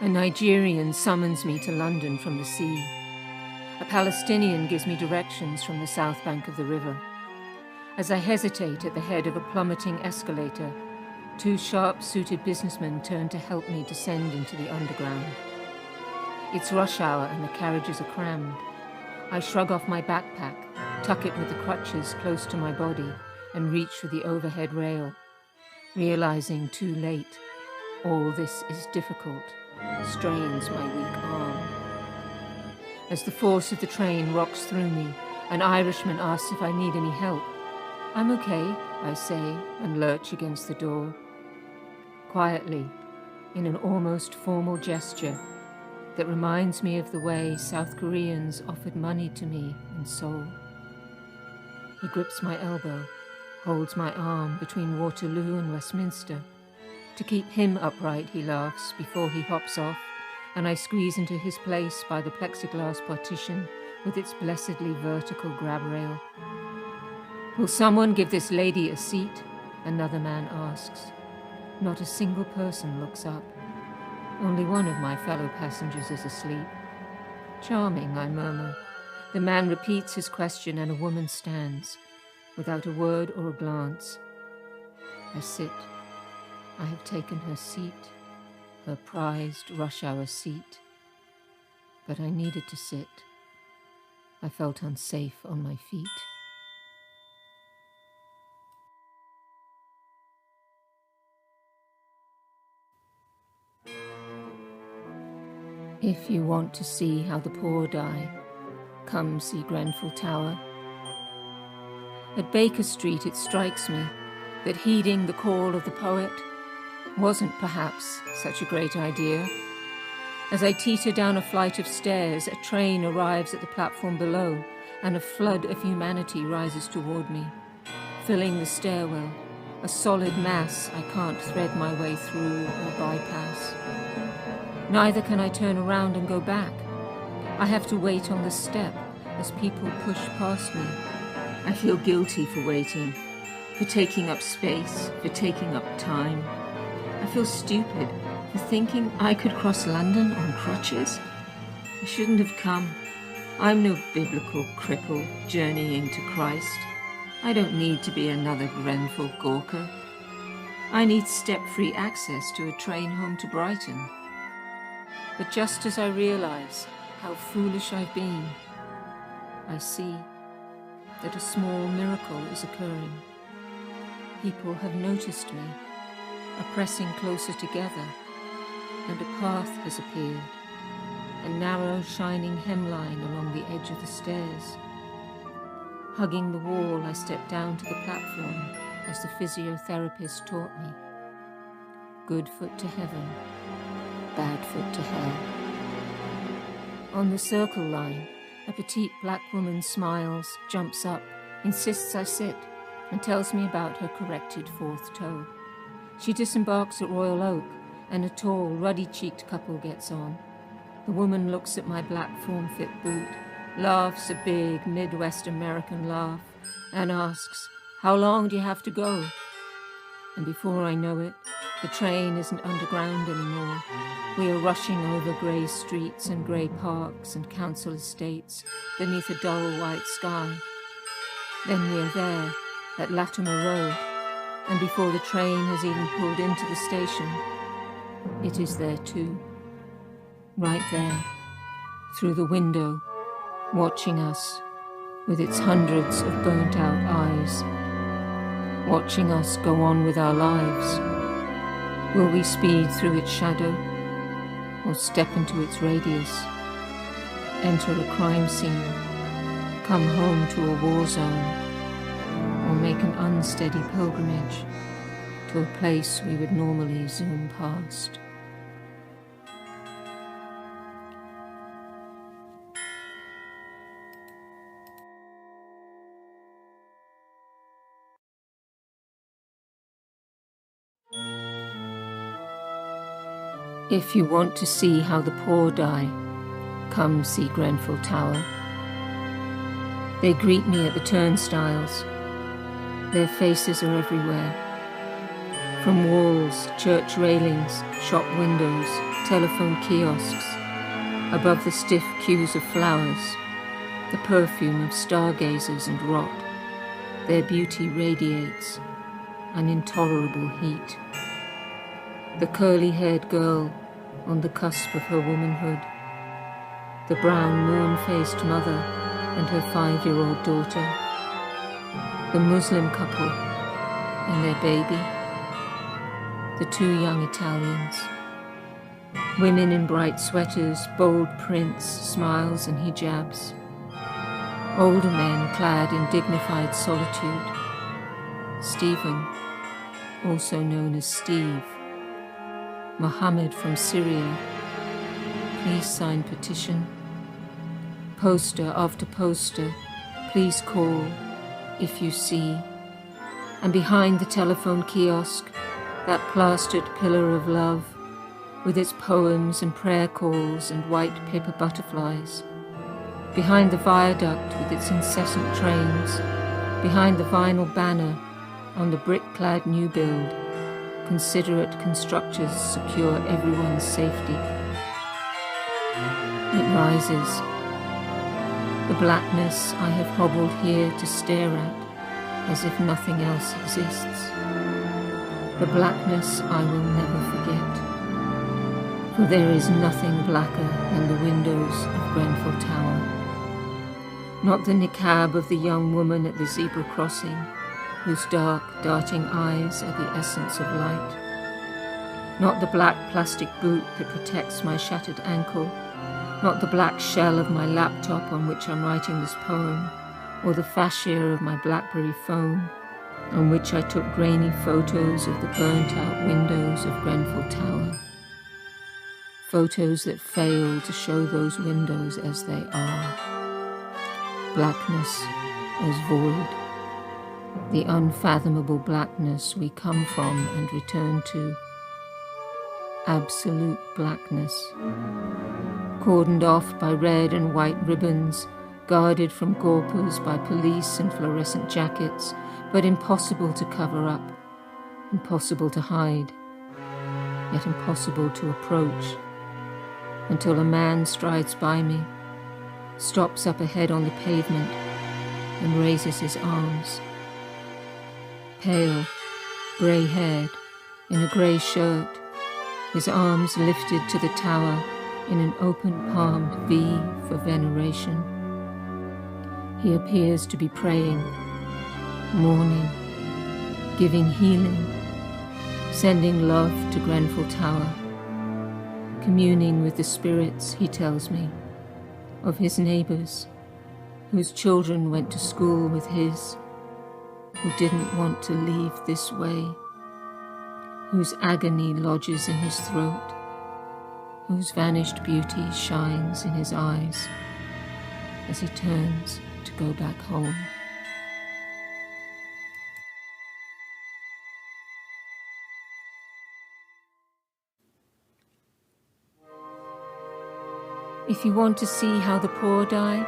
A Nigerian summons me to London from the sea. A Palestinian gives me directions from the south bank of the river. As I hesitate at the head of a plummeting escalator, two sharp-suited businessmen turn to help me descend into the underground. It's rush hour and the carriages are crammed. I shrug off my backpack, tuck it with the crutches close to my body, and reach for the overhead rail, realizing too late all this is difficult. Strains my weak arm. As the force of the train rocks through me, an Irishman asks if I need any help. I'm okay, I say, and lurch against the door. Quietly, in an almost formal gesture that reminds me of the way South Koreans offered money to me in Seoul. He grips my elbow, holds my arm between Waterloo and Westminster. To keep him upright, he laughs before he hops off, and I squeeze into his place by the plexiglass partition with its blessedly vertical grab rail. Will someone give this lady a seat? Another man asks. Not a single person looks up. Only one of my fellow passengers is asleep. Charming, I murmur. The man repeats his question and a woman stands, without a word or a glance. I sit. I have taken her seat, her prized rush-hour seat. But I needed to sit. I felt unsafe on my feet. If you want to see how the poor die, come see Grenfell Tower. At Baker Street it strikes me that heeding the call of the poet wasn't perhaps such a great idea. As I teeter down a flight of stairs, a train arrives at the platform below, and a flood of humanity rises toward me, filling the stairwell, a solid mass I can't thread my way through or bypass. Neither can I turn around and go back. I have to wait on the step as people push past me. I feel guilty for waiting, for taking up space, for taking up time. I feel stupid for thinking I could cross London on crutches. I shouldn't have come. I'm no biblical cripple journeying to Christ. I don't need to be another Grenfell gawker. I need step-free access to a train home to Brighton. But just as I realize how foolish I've been, I see that a small miracle is occurring. People have noticed me, are pressing closer together, and a path has appeared, a narrow, shining hemline along the edge of the stairs. Hugging the wall, I step down to the platform as the physiotherapist taught me. Good foot to heaven, bad foot to hell. On the circle line, a petite black woman smiles, jumps up, insists I sit, and tells me about her corrected fourth toe. She disembarks at Royal Oak, and a tall, ruddy-cheeked couple gets on. The woman looks at my black form-fit boot, laughs a big Midwest American laugh, and asks, "How long do you have to go?" And before I know it, the train isn't underground anymore. We are rushing over grey streets and grey parks and council estates beneath a dull white sky. Then we are there, at Latimer Road, and before the train has even pulled into the station, it is there too. Right there, through the window, watching us with its hundreds of burnt-out eyes, watching us go on with our lives. Will we speed through its shadow, or step into its radius, enter a crime scene, come home to a war zone, or make an unsteady pilgrimage to a place we would normally zoom past? If you want to see how the poor die, come see Grenfell Tower. They greet me at the turnstiles. Their faces are everywhere. From walls, church railings, shop windows, telephone kiosks, above the stiff queues of flowers, the perfume of stargazers and rot, their beauty radiates an intolerable heat. The curly-haired girl on the cusp of her womanhood, the brown moon-faced mother and her 5-year-old daughter, the Muslim couple and their baby, the 2 young Italians, women in bright sweaters, bold prints, smiles and hijabs, older men clad in dignified solitude, Stephen, also known as Steve, Mohammed from Syria, please sign petition. Poster after poster, please call if you see. And behind the telephone kiosk, that plastered pillar of love, with its poems and prayer calls and white paper butterflies. Behind the viaduct with its incessant trains, behind the vinyl banner on the brick-clad new build, considerate constructors secure everyone's safety. It rises. The blackness I have hobbled here to stare at, as if nothing else exists. The blackness I will never forget. For there is nothing blacker than the windows of Grenfell Tower. Not the niqab of the young woman at the zebra crossing, whose dark, darting eyes are the essence of light. Not the black plastic boot that protects my shattered ankle. Not the black shell of my laptop on which I'm writing this poem, or the fascia of my BlackBerry phone, on which I took grainy photos of the burnt-out windows of Grenfell Tower. Photos that fail to show those windows as they are. Blackness as void. The unfathomable blackness we come from and return to. Absolute blackness. Cordoned off by red and white ribbons, guarded from gawpers by police in fluorescent jackets, but impossible to cover up, impossible to hide, yet impossible to approach, until a man strides by me, stops up ahead on the pavement, and raises his arms. Pale, grey-haired, in a grey shirt, his arms lifted to the tower in an open-palmed V for veneration. He appears to be praying, mourning, giving healing, sending love to Grenfell Tower, communing with the spirits, he tells me, of his neighbours, whose children went to school with his, who didn't want to leave this way, whose agony lodges in his throat, whose vanished beauty shines in his eyes as he turns to go back home. If you want to see how the poor die,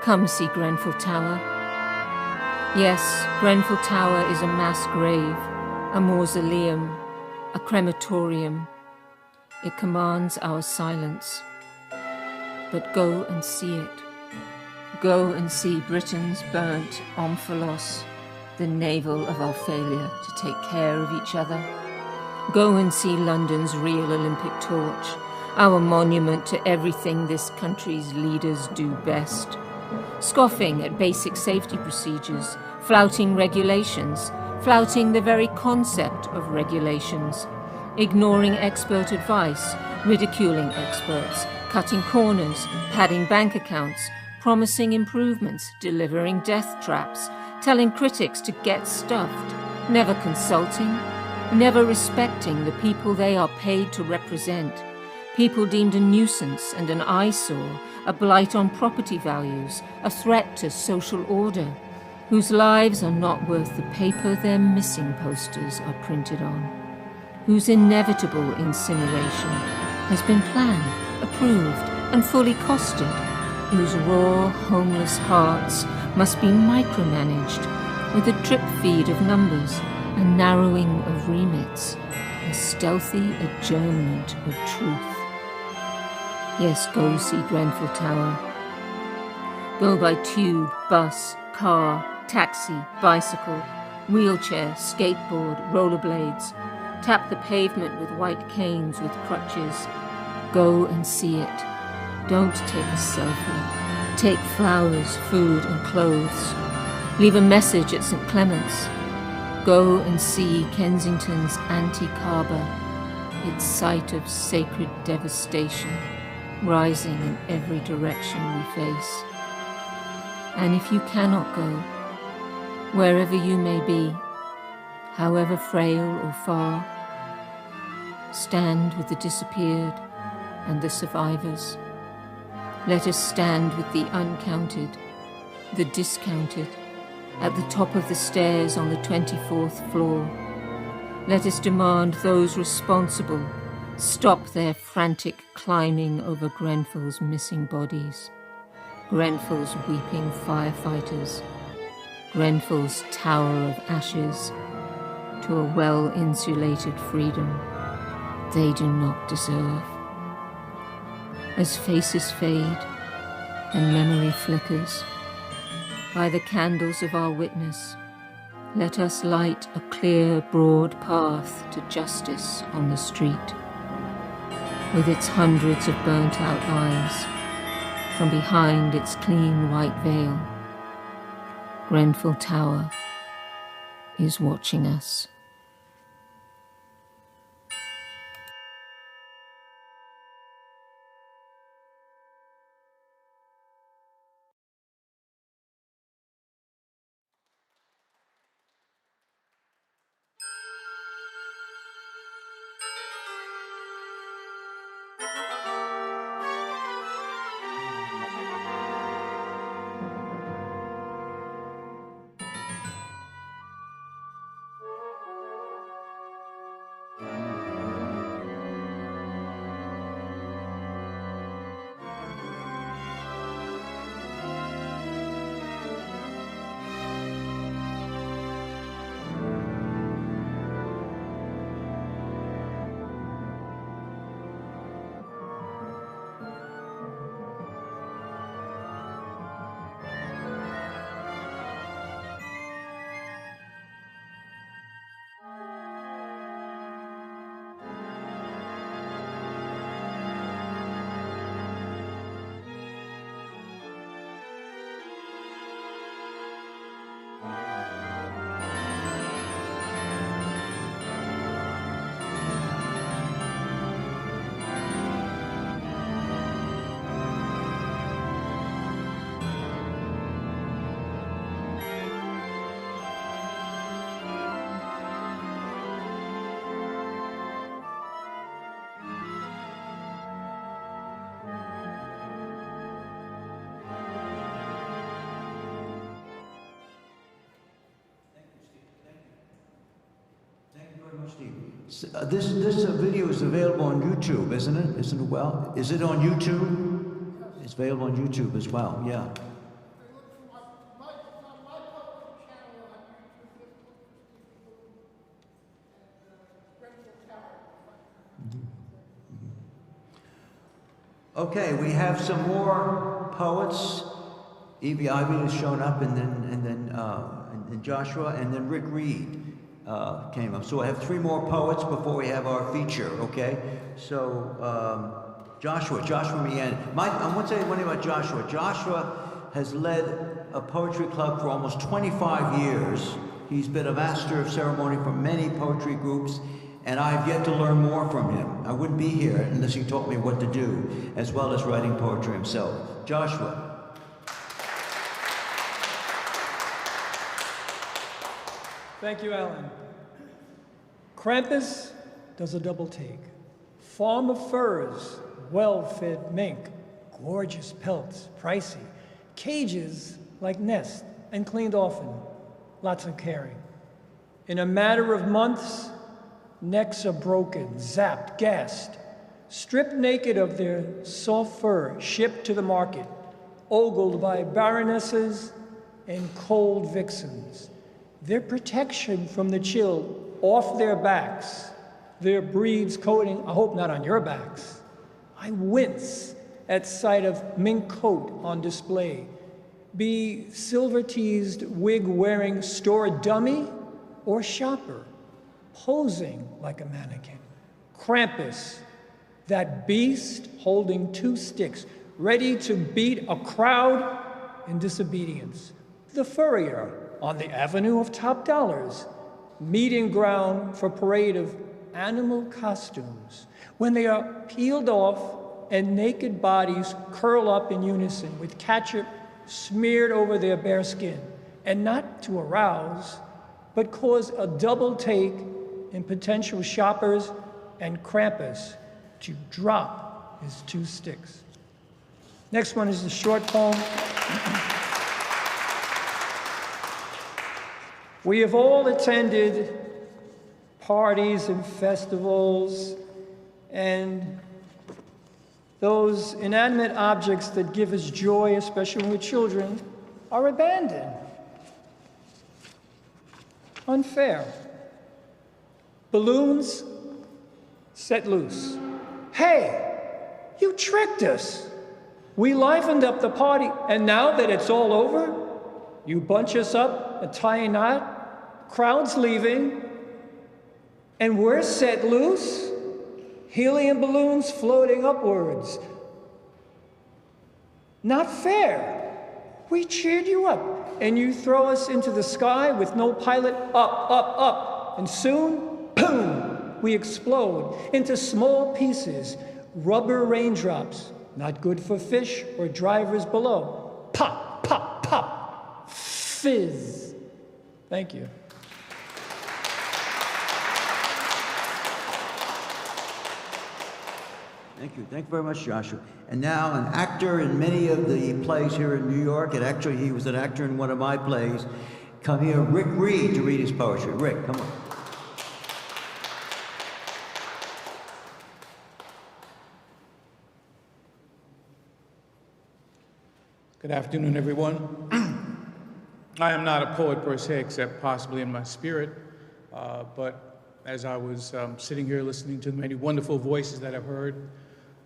come see Grenfell Tower. Yes, Grenfell Tower is a mass grave, a mausoleum, a crematorium. It commands our silence. But go and see it. Go and see Britain's burnt omphalos, the navel of our failure to take care of each other. Go and see London's real Olympic torch, our monument to everything this country's leaders do best. Scoffing at basic safety procedures, flouting regulations, flouting the very concept of regulations, ignoring expert advice, ridiculing experts, cutting corners, padding bank accounts, promising improvements, delivering death traps, telling critics to get stuffed, never consulting, never respecting the people they are paid to represent, people deemed a nuisance and an eyesore, a blight on property values, a threat to social order, whose lives are not worth the paper their missing posters are printed on, whose inevitable incineration has been planned, approved, and fully costed, whose raw, homeless hearts must be micromanaged with a drip feed of numbers, a narrowing of remits, a stealthy adjournment of truth. Yes, go see Grenfell Tower. Go by tube, bus, car, taxi, bicycle, wheelchair, skateboard, rollerblades. Tap the pavement with white canes with crutches. Go and see it. Don't take a selfie. Take flowers, food, and clothes. Leave a message at St. Clement's. Go and see Kensington's anti-Kaaba, its site of sacred devastation, rising in every direction we face. And if you cannot go, wherever you may be, however frail or far, stand with the disappeared and the survivors. Let us stand with the uncounted, the discounted, at the top of the stairs on the 24th floor. Let us demand those responsible stop their frantic climbing over Grenfell's missing bodies, Grenfell's weeping firefighters, Grenfell's tower of ashes, to a well-insulated freedom they do not deserve. As faces fade and memory flickers, by the candles of our witness, let us light a clear, broad path to justice on the street, with its hundreds of burnt-out lives, from behind its clean white veil. Grenfell Tower is watching us. This video is available on YouTube, isn't it? Isn't it? Well, is it on YouTube? It's available on YouTube as well. Yeah. Okay, we have some more poets. Evie Ivy has shown up, and then Joshua, and then Rick Reed came up. So I have 3 more poets before we have our feature. Okay, so Joshua Meehan. I want to say one thing about Joshua. Joshua has led a poetry club for almost 25 years. He's been a master of ceremony for many poetry groups. And I have yet to learn more from him. I wouldn't be here unless he taught me what to do, as well as writing poetry himself. Joshua. Thank you, Alan. Krampus does a double take. Farm of furs, well-fed mink, gorgeous pelts, pricey. Cages like nest and cleaned often, lots of caring. In a matter of months, necks are broken, zapped, gassed, stripped naked of their soft fur, shipped to the market, ogled by baronesses and cold vixens. Their protection from the chill off their backs, their breeds coating, I hope not on your backs. I wince at sight of mink coat on display, be silver-teased, wig-wearing store dummy or shopper, posing like a mannequin. Krampus, that beast holding 2 sticks, ready to beat a crowd in disobedience. The furrier on the avenue of top dollars, meeting ground for parade of animal costumes, when they are peeled off and naked bodies curl up in unison with ketchup smeared over their bare skin, and not to arouse, but cause a double take in potential shoppers and Krampus to drop his 2 sticks. Next one is a short poem. We have all attended parties and festivals, and those inanimate objects that give us joy, especially when we're children, are abandoned. Unfair. Balloons set loose. Hey, you tricked us. We livened up the party, and now that it's all over, you bunch us up and tie a knot, crowd's leaving, and we're set loose? Helium balloons floating upwards. Not fair. We cheered you up, and you throw us into the sky with no pilot, up, and soon, boom, we explode into small pieces, rubber raindrops, not good for fish or drivers below. Pop, pop, pop, fizz. Thank you. Thank you. Thank you very much, Joshua. And now an actor in many of the plays here in New York, and actually he was an actor in one of my plays. Come here, Rick Reed, to read his poetry. Rick, come on. Good afternoon, everyone. I am not a poet per se, except possibly in my spirit, but as I was sitting here listening to the many wonderful voices that I've heard,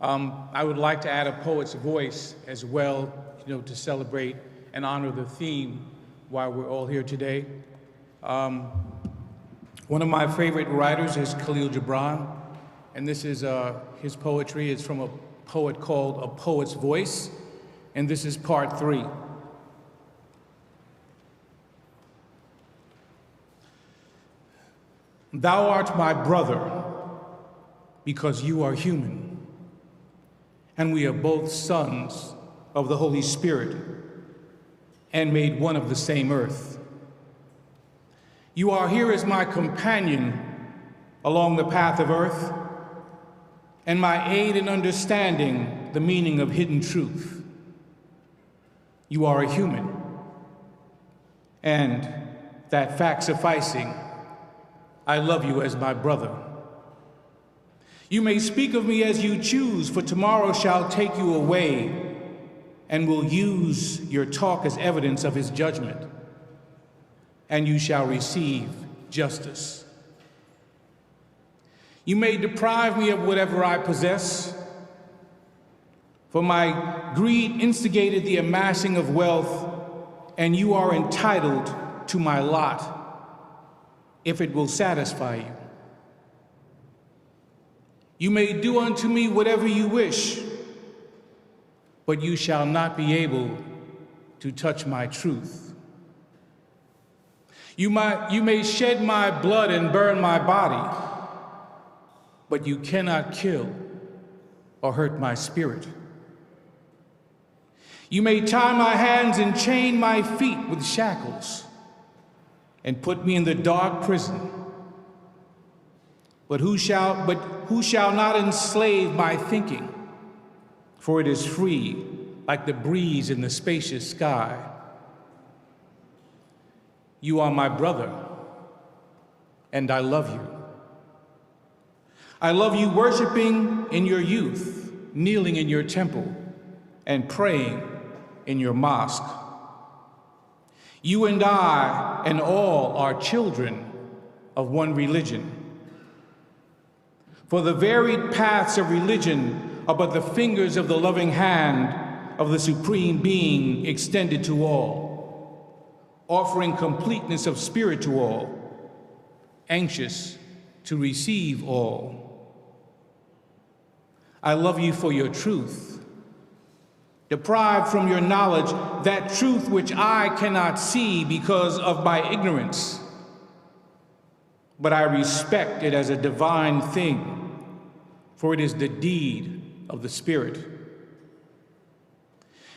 I would like to add a poet's voice as well, to celebrate and honor the theme while we're all here today. One of my favorite writers is Khalil Gibran, and this is his poetry. It's from a poet called A Poet's Voice, and this is part 3. Thou art my brother because you are human, and we are both sons of the Holy Spirit and made one of the same earth. You are here as my companion along the path of earth and my aid in understanding the meaning of hidden truth. You are a human, and that fact sufficing, I love you as my brother. You may speak of me as you choose, for tomorrow shall take you away and will use your talk as evidence of his judgment, and you shall receive justice. You may deprive me of whatever I possess, for my greed instigated the amassing of wealth, and you are entitled to my lot, if it will satisfy you. You may do unto me whatever you wish, but you shall not be able to touch my truth. You may shed my blood and burn my body, but you cannot kill or hurt my spirit. You may tie my hands and chain my feet with shackles and put me in the dark prison. But who shall not enslave my thinking? For it is free, like the breeze in the spacious sky. You are my brother, and I love you. I love you worshiping in your youth, kneeling in your temple, and praying in your mosque. You and I and all are children of one religion. For the varied paths of religion are but the fingers of the loving hand of the Supreme Being extended to all, offering completeness of spirit to all, anxious to receive all. I love you for your truth, deprived from your knowledge, that truth which I cannot see because of my ignorance, but I respect it as a divine thing, for it is the deed of the Spirit.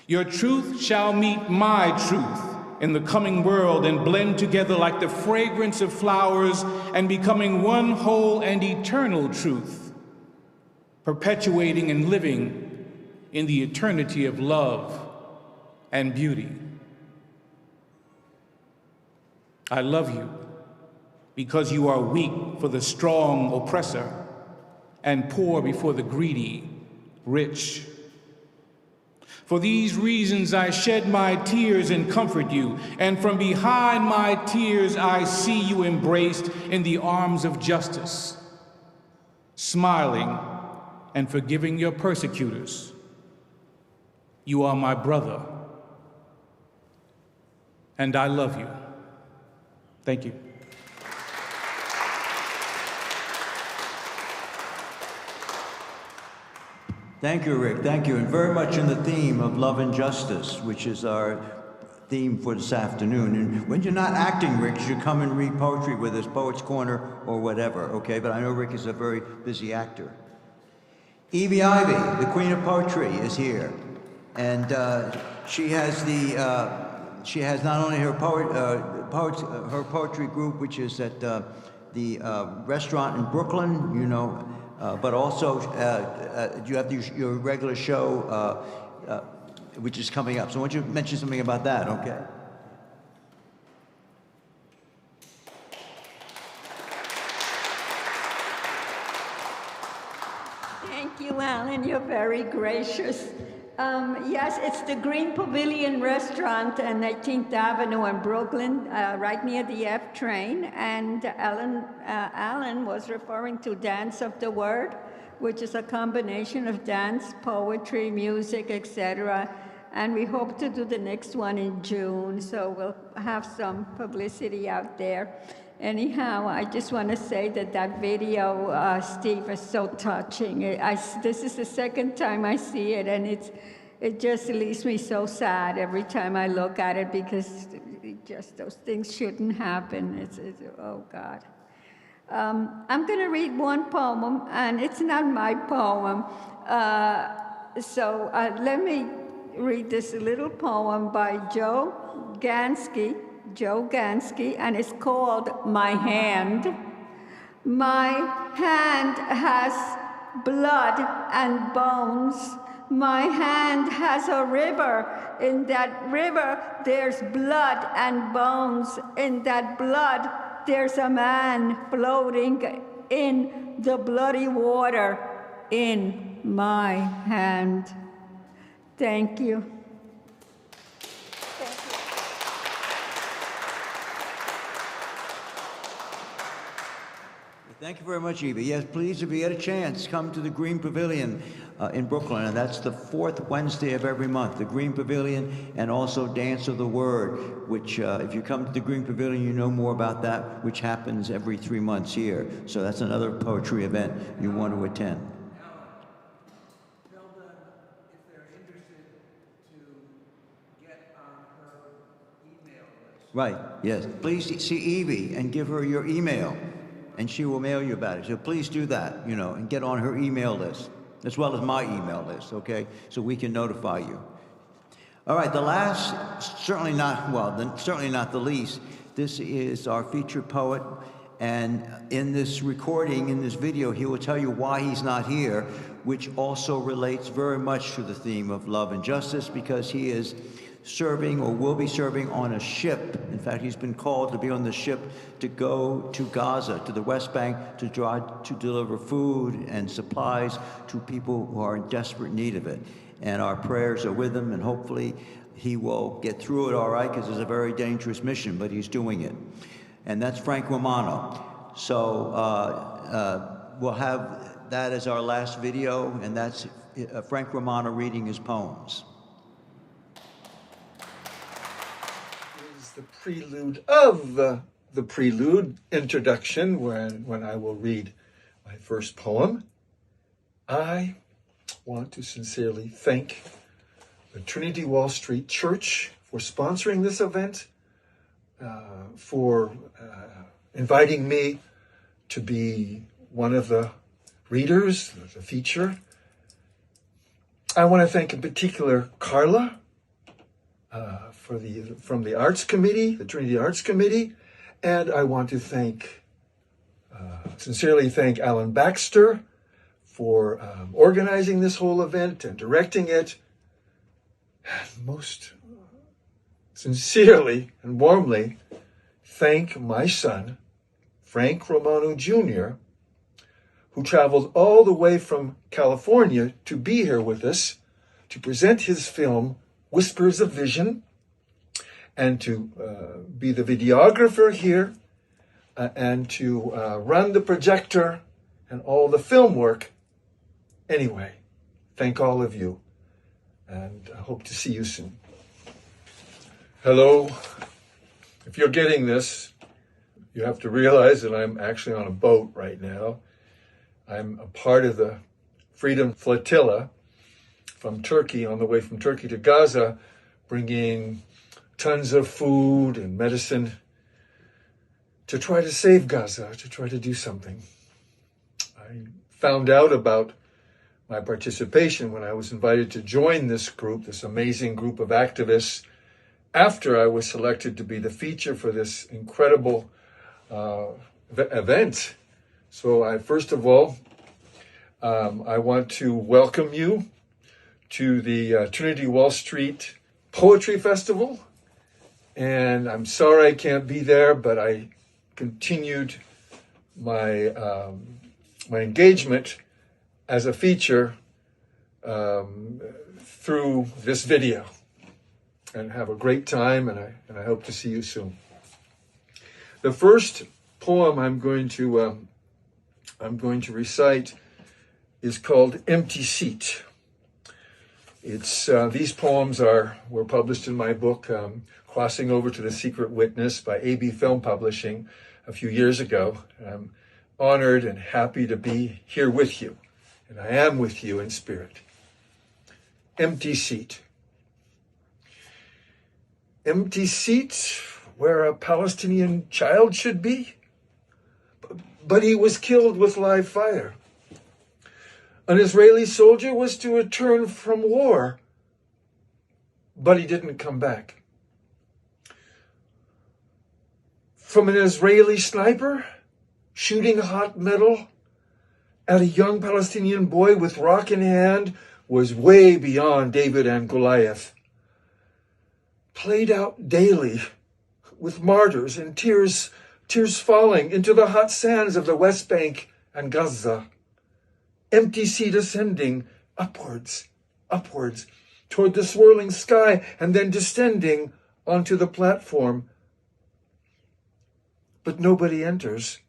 Your truth shall meet my truth in the coming world and blend together like the fragrance of flowers and becoming one whole and eternal truth, perpetuating and living in the eternity of love and beauty. I love you because you are weak for the strong oppressor and poor before the greedy rich. For these reasons I shed my tears and comfort you, and from behind my tears I see you embraced in the arms of justice, smiling and forgiving your persecutors. You are my brother, and I love you. Thank you. Thank you, Rick. Thank you. And very much in the theme of love and justice, which is our theme for this afternoon. And when you're not acting, Rick, you should come and read poetry with us, Poets Corner or whatever, okay? But I know Rick is a very busy actor. Evie Ivy, the Queen of Poetry, is here. And she has not only her poetry group, which is at the restaurant in Brooklyn, you know, but also you have your regular show, which is coming up. So why don't you mention something about that, okay? Thank you, Alan. You're very gracious. Yes, it's the Green Pavilion Restaurant on 18th Avenue in Brooklyn, right near the F train. And Alan was referring to Dance of the Word, which is a combination of dance, poetry, music, etc. And we hope to do the next one in June, so we'll have some publicity out there. Anyhow, I just want to say that video, Steve, is so touching. This is the second time I see it, and it just leaves me so sad every time I look at it, because just those things shouldn't happen. Oh, God. I'm going to read one poem, and it's not my poem. So let me read this little poem by Joe Gansky, and it's called My Hand. My hand has blood and bones. My hand has a river. In that river, there's blood and bones. In that blood, there's a man floating in the bloody water in my hand. Thank you. Thank you very much, Eva. Yes, please, if you get a chance, come to the Green Pavilion in Brooklyn, and that's the fourth Wednesday of every month, the Green Pavilion, and also Dance of the Word, which if you come to the Green Pavilion, you know more about that, which happens every 3 months here. So that's another poetry event you want to attend. Right, yes. Please see Evie and give her your email, and she will mail you about it. So please do that, you know, and get on her email list, as well as my email list, okay? So we can notify you. All right, the last, certainly not the least, this is our featured poet, and in this recording, in this video, he will tell you why he's not here, which also relates very much to the theme of love and justice, because he is serving or will be serving on a ship. In fact, he's been called to be on the ship to go to Gaza, to the West Bank, to deliver food and supplies to people who are in desperate need of it. And our prayers are with him, and hopefully he will get through it all right, because it's a very dangerous mission, but he's doing it. And that's Frank Romano. So we'll have that as our last video, and that's Frank Romano reading his poems. The prelude of the prelude introduction, when I will read my first poem. I want to sincerely thank the Trinity Wall Street Church for sponsoring this event, for inviting me to be one of the readers, the feature. I want to thank in particular Carla, from the Arts Committee, the Trinity Arts Committee, and I want to sincerely thank Alan Baxter for organizing this whole event and directing it. And most sincerely and warmly thank my son, Frank Romano Jr., who traveled all the way from California to be here with us to present his film, Whispers of Vision, and to be the videographer here, and to run the projector and all the film work. Anyway, thank all of you, and I hope to see you soon. Hello. If you're getting this, you have to realize that I'm actually on a boat right now. I'm a part of the Freedom Flotilla from Turkey, on the way from Turkey to Gaza, bringing tons of food and medicine to try to save Gaza, to try to do something. I found out about my participation when I was invited to join this group, this amazing group of activists, after I was selected to be the feature for this incredible event. So first of all, I want to welcome you to the Trinity Wall Street Poetry Festival. And I'm sorry I can't be there, but I continued my engagement as a feature through this video. And have a great time, and I hope to see you soon. The first poem I'm going to recite is called Empty Seat. It's these poems were published in my book, Crossing Over to the Secret Witness by AB Film Publishing a few years ago. And I'm honored and happy to be here with you, and I am with you in spirit. Empty seat. Empty seat where a Palestinian child should be, but he was killed with live fire. An Israeli soldier was to return from war, but he didn't come back. From an Israeli sniper shooting hot metal at a young Palestinian boy with rock in hand was way beyond David and Goliath. Played out daily with martyrs and tears tears falling into the hot sands of the West Bank and Gaza. Empty seat ascending upwards, upwards, toward the swirling sky, and then descending onto the platform. But nobody enters,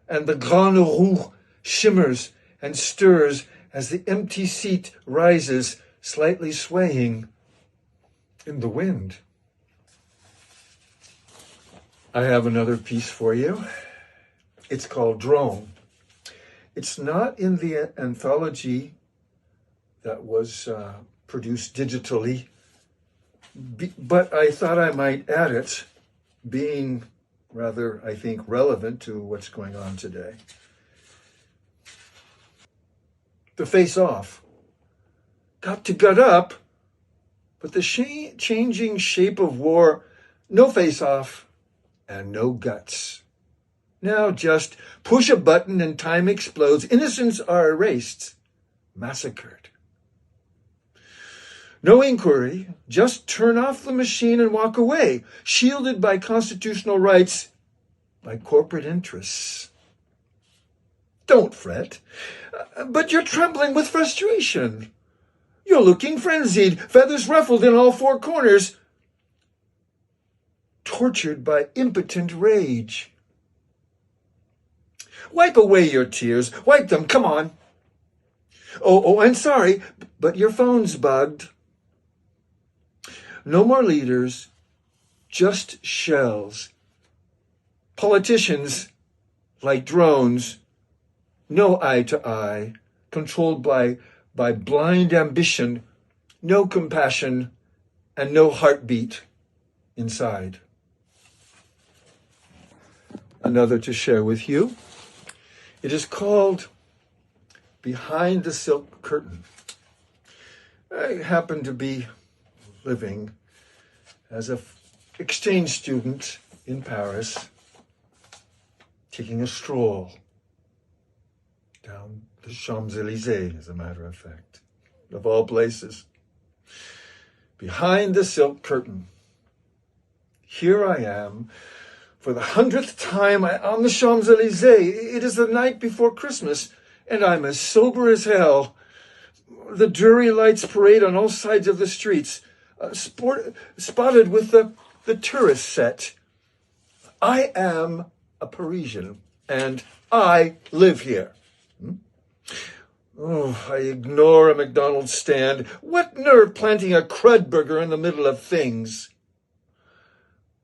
and the Grande Roue shimmers and stirs as the empty seat rises, slightly swaying in the wind. I have another piece for you. It's called Drone. It's not in the anthology that was produced digitally, but I thought I might add it, being rather, I think, relevant to what's going on today. The face off. Got to gut up, but the changing shape of war, no face off and no guts. Now just push a button and time explodes. Innocents are erased, massacred. No inquiry, just turn off the machine and walk away, shielded by constitutional rights, by corporate interests. Don't fret, but you're trembling with frustration. You're looking frenzied, feathers ruffled in all four corners, tortured by impotent rage. Wipe away your tears. Wipe them, come on. Oh, I'm sorry, but your phone's bugged. No more leaders, just shells. Politicians, like drones, no eye to eye, controlled by blind ambition, no compassion, and no heartbeat inside. Another to share with you. It is called Behind the Silk Curtain. I happen to be living as an exchange student in Paris, taking a stroll down the Champs-Élysées, as a matter of fact, of all places. Behind the silk curtain. Here I am, for the 100th time on the Champs-Élysées. It is the night before Christmas, and I'm as sober as hell. The dreary lights parade on all sides of the streets, spotted with the tourist set. I am a Parisian, and I live here. Oh, I ignore a McDonald's stand. What nerve planting a crud burger in the middle of things?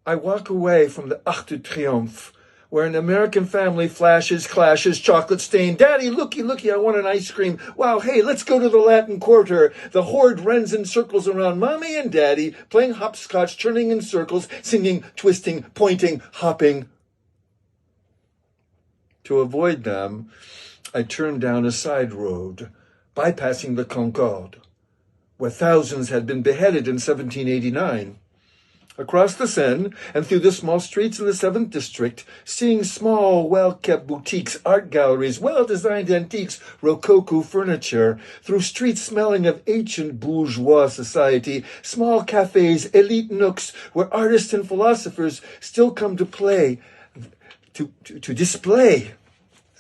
I walk away from the Arc de Triomphe, where an American family flashes, clashes, chocolate stain. Daddy, looky, I want an ice cream. Wow, hey, let's go to the Latin Quarter. The horde runs in circles around Mommy and Daddy, playing hopscotch, turning in circles, singing, twisting, pointing, hopping. To avoid them, I turned down a side road, bypassing the Concorde, where thousands had been beheaded in 1789. Across the Seine and through the small streets in the 7th District, seeing small, well-kept boutiques, art galleries, well-designed antiques, Rococo furniture, through streets smelling of ancient bourgeois society, small cafes, elite nooks, where artists and philosophers still come to play, to display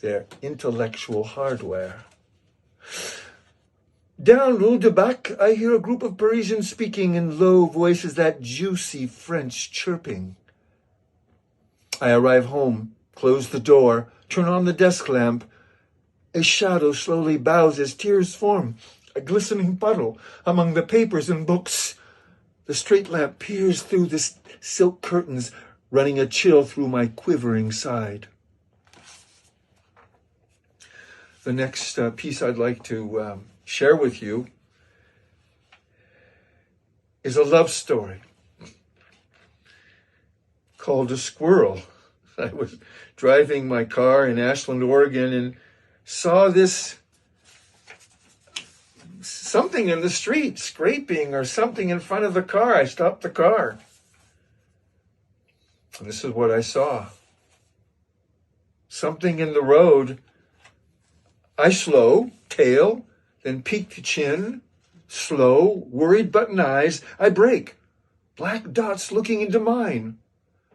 their intellectual hardware. Down Rue de Bac, I hear a group of Parisians speaking in low voices, that juicy French chirping. I arrive home, close the door, turn on the desk lamp. A shadow slowly bows as tears form, a glistening puddle among the papers and books. The street lamp peers through the silk curtains, running a chill through my quivering side. The next piece I'd like to share with you is a love story called A Squirrel. I was driving my car in Ashland, Oregon, and saw this something in the street, scraping or something in front of the car. I stopped the car. And this is what I saw. Something in the road. I slow, tail, then peaked chin, slow, worried button eyes. I brake. Black dots looking into mine.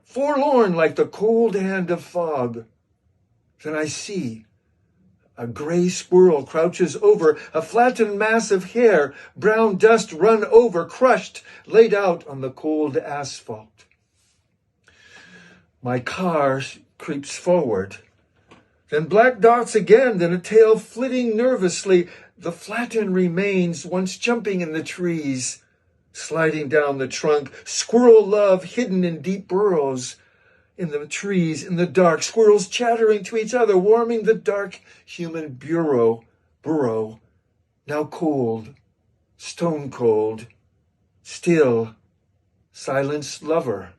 forlorn like the cold hand of fog. Then I see a gray squirrel crouches over a flattened mass of hair, brown dust run over, crushed, laid out on the cold asphalt. My car creeps forward. Then black dots again, then a tail flitting nervously. The flattened remains once jumping in the trees, sliding down the trunk. Squirrel love hidden in deep burrows. In the trees, in the dark, squirrels chattering to each other, warming the dark human burrow, now cold, stone cold, still, silenced lover.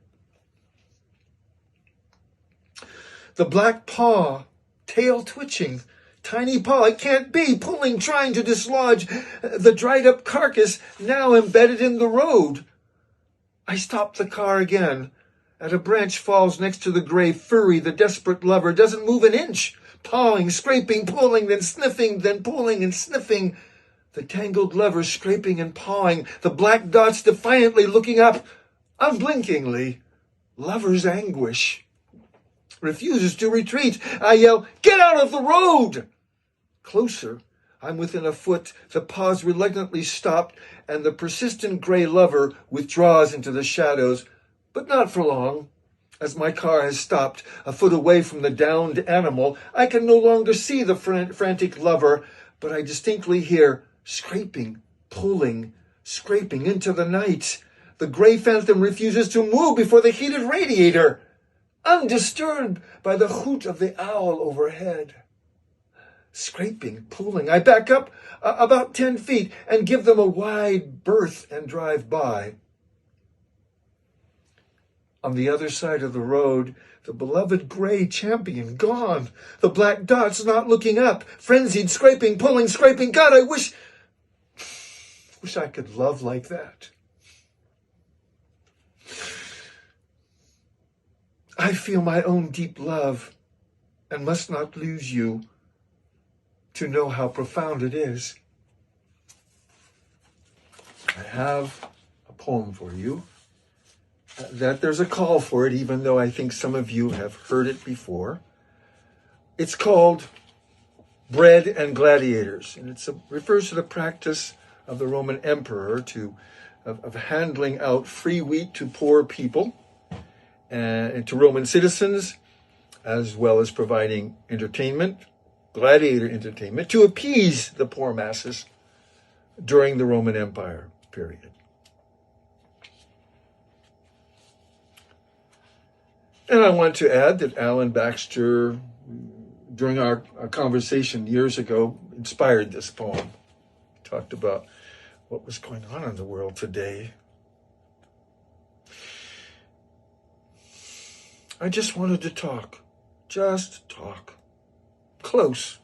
The black paw, tail twitching, tiny paw, it can't be, pulling, trying to dislodge the dried up carcass now embedded in the road. I stop the car again. At a branch falls next to the gray furry, the desperate lover doesn't move an inch, pawing, scraping, pulling, then sniffing, then pulling and sniffing. The tangled lover scraping and pawing, the black dots defiantly looking up, unblinkingly. Lover's anguish refuses to retreat. I yell, "Get out of the road!" Closer, I'm within a foot, the paws reluctantly stopped, and the persistent gray lover withdraws into the shadows. But not for long. As my car has stopped, a foot away from the downed animal, I can no longer see the frantic lover, but I distinctly hear scraping, pulling, scraping into the night. The gray phantom refuses to move before the heated radiator, undisturbed by the hoot of the owl overhead. Scraping, pulling, I back up about 10 feet and give them a wide berth and drive by. On the other side of the road, the beloved gray champion gone. The black dots not looking up, frenzied, scraping, pulling, scraping. God, I wish I could love like that. I feel my own deep love and must not lose you to know how profound it is. I have a poem for you. That there's a call for it, even though I think some of you have heard it before. It's called Bread and Gladiators, and it refers to the practice of the Roman emperor of handling out free wheat to poor people and to Roman citizens, as well as providing entertainment, gladiator entertainment, to appease the poor masses during the Roman Empire period. And I want to add that Alan Baxter, during our conversation years ago, inspired this poem. He talked about what was going on in the world today. I just wanted to talk. Just talk. Close.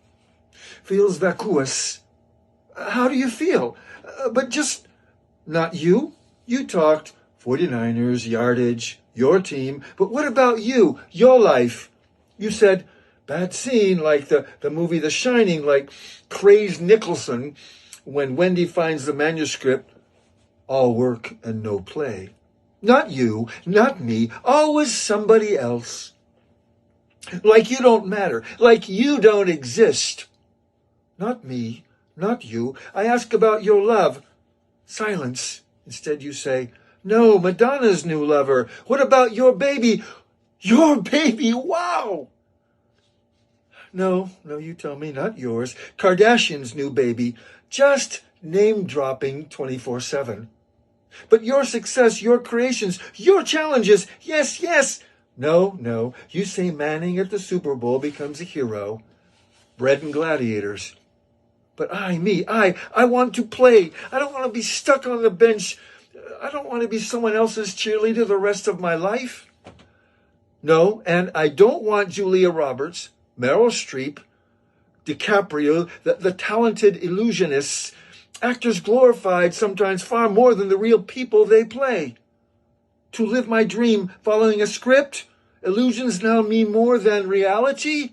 Feels vacuous. How do you feel? But just not you. You talked 49ers, yardage, your team. But what about you? Your life? You said, bad scene, like the movie The Shining, like crazed Nicholson when Wendy finds the manuscript, all work and no play. Not you, not me, always somebody else. Like you don't matter, like you don't exist. Not me, not you. I ask about your love. Silence. Instead you say, no, Madonna's new lover. What about your baby? Your baby, wow! No, you tell me, not yours. Kardashian's new baby. Just name-dropping 24/7. But your success, your creations, your challenges, yes, yes. No, you say Manning at the Super Bowl becomes a hero. Bread and gladiators. But I want to play. I don't want to be stuck on the bench. I don't want to be someone else's cheerleader the rest of my life. No, and I don't want Julia Roberts, Meryl Streep, DiCaprio, the talented illusionists, actors glorified sometimes far more than the real people they play. To live my dream following a script, illusions now mean more than reality.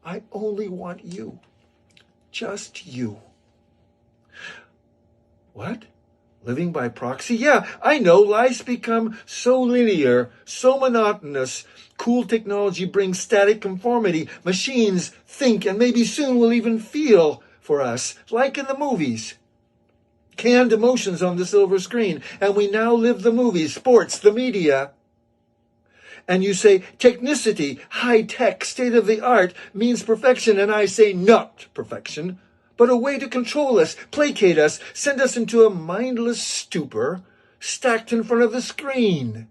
I only want you. Just you. What? Living by proxy? Yeah, I know. Life's become so linear, so monotonous. Cool technology brings static conformity. Machines think and maybe soon will even feel for us, like in the movies. Canned emotions on the silver screen. And we now live the movies, sports, the media. And you say, technicity, high-tech, state-of-the-art means perfection. And I say, not perfection, but a way to control us, placate us, send us into a mindless stupor, stacked in front of the screen.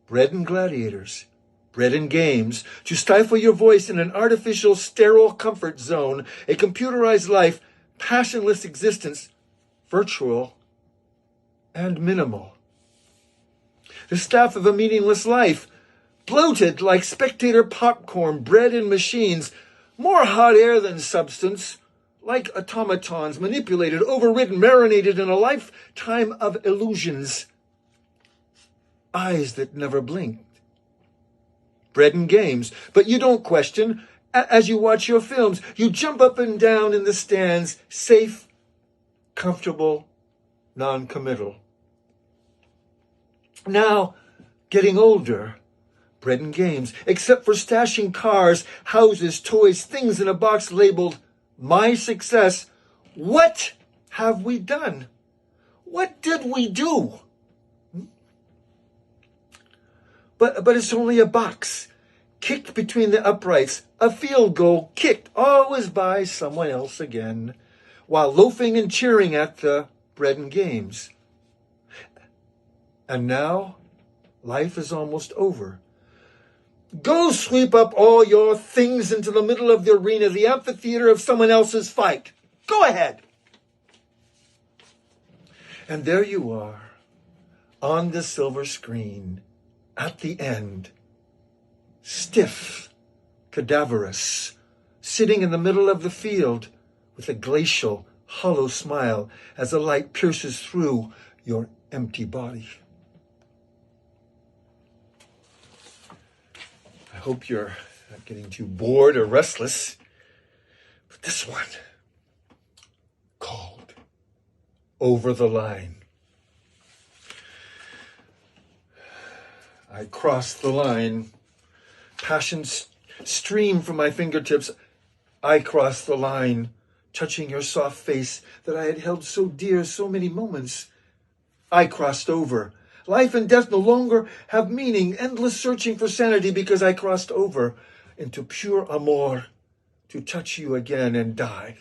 Bread and gladiators, bread and games, to stifle your voice in an artificial, sterile comfort zone, a computerized life, passionless existence, virtual and minimal. The staff of a meaningless life, bloated like spectator popcorn, bred in machines, more hot air than substance, like automatons, manipulated, overridden, marinated in a lifetime of illusions. Eyes that never blinked. Bread and games, but you don't question. As you watch your films, you jump up and down in the stands, safe, comfortable, non-committal. Now, getting older, bread and games, except for stashing cars, houses, toys, things in a box labeled my success. What have we done? What did we do? But it's only a box, kicked between the uprights, a field goal kicked always by someone else again, while loafing and cheering at the bread and games. And now, life is almost over. Go sweep up all your things into the middle of the arena, the amphitheater of someone else's fight. Go ahead. And there you are, on the silver screen, at the end, stiff, cadaverous, sitting in the middle of the field with a glacial, hollow smile as the light pierces through your empty body. I hope you're not getting too bored or restless, but this one, called Over the Line. I crossed the line. Passions stream from my fingertips. I crossed the line, touching your soft face that I had held so dear so many moments. I crossed over. Life and death no longer have meaning, endless searching for sanity because I crossed over into pure amour to touch you again and die.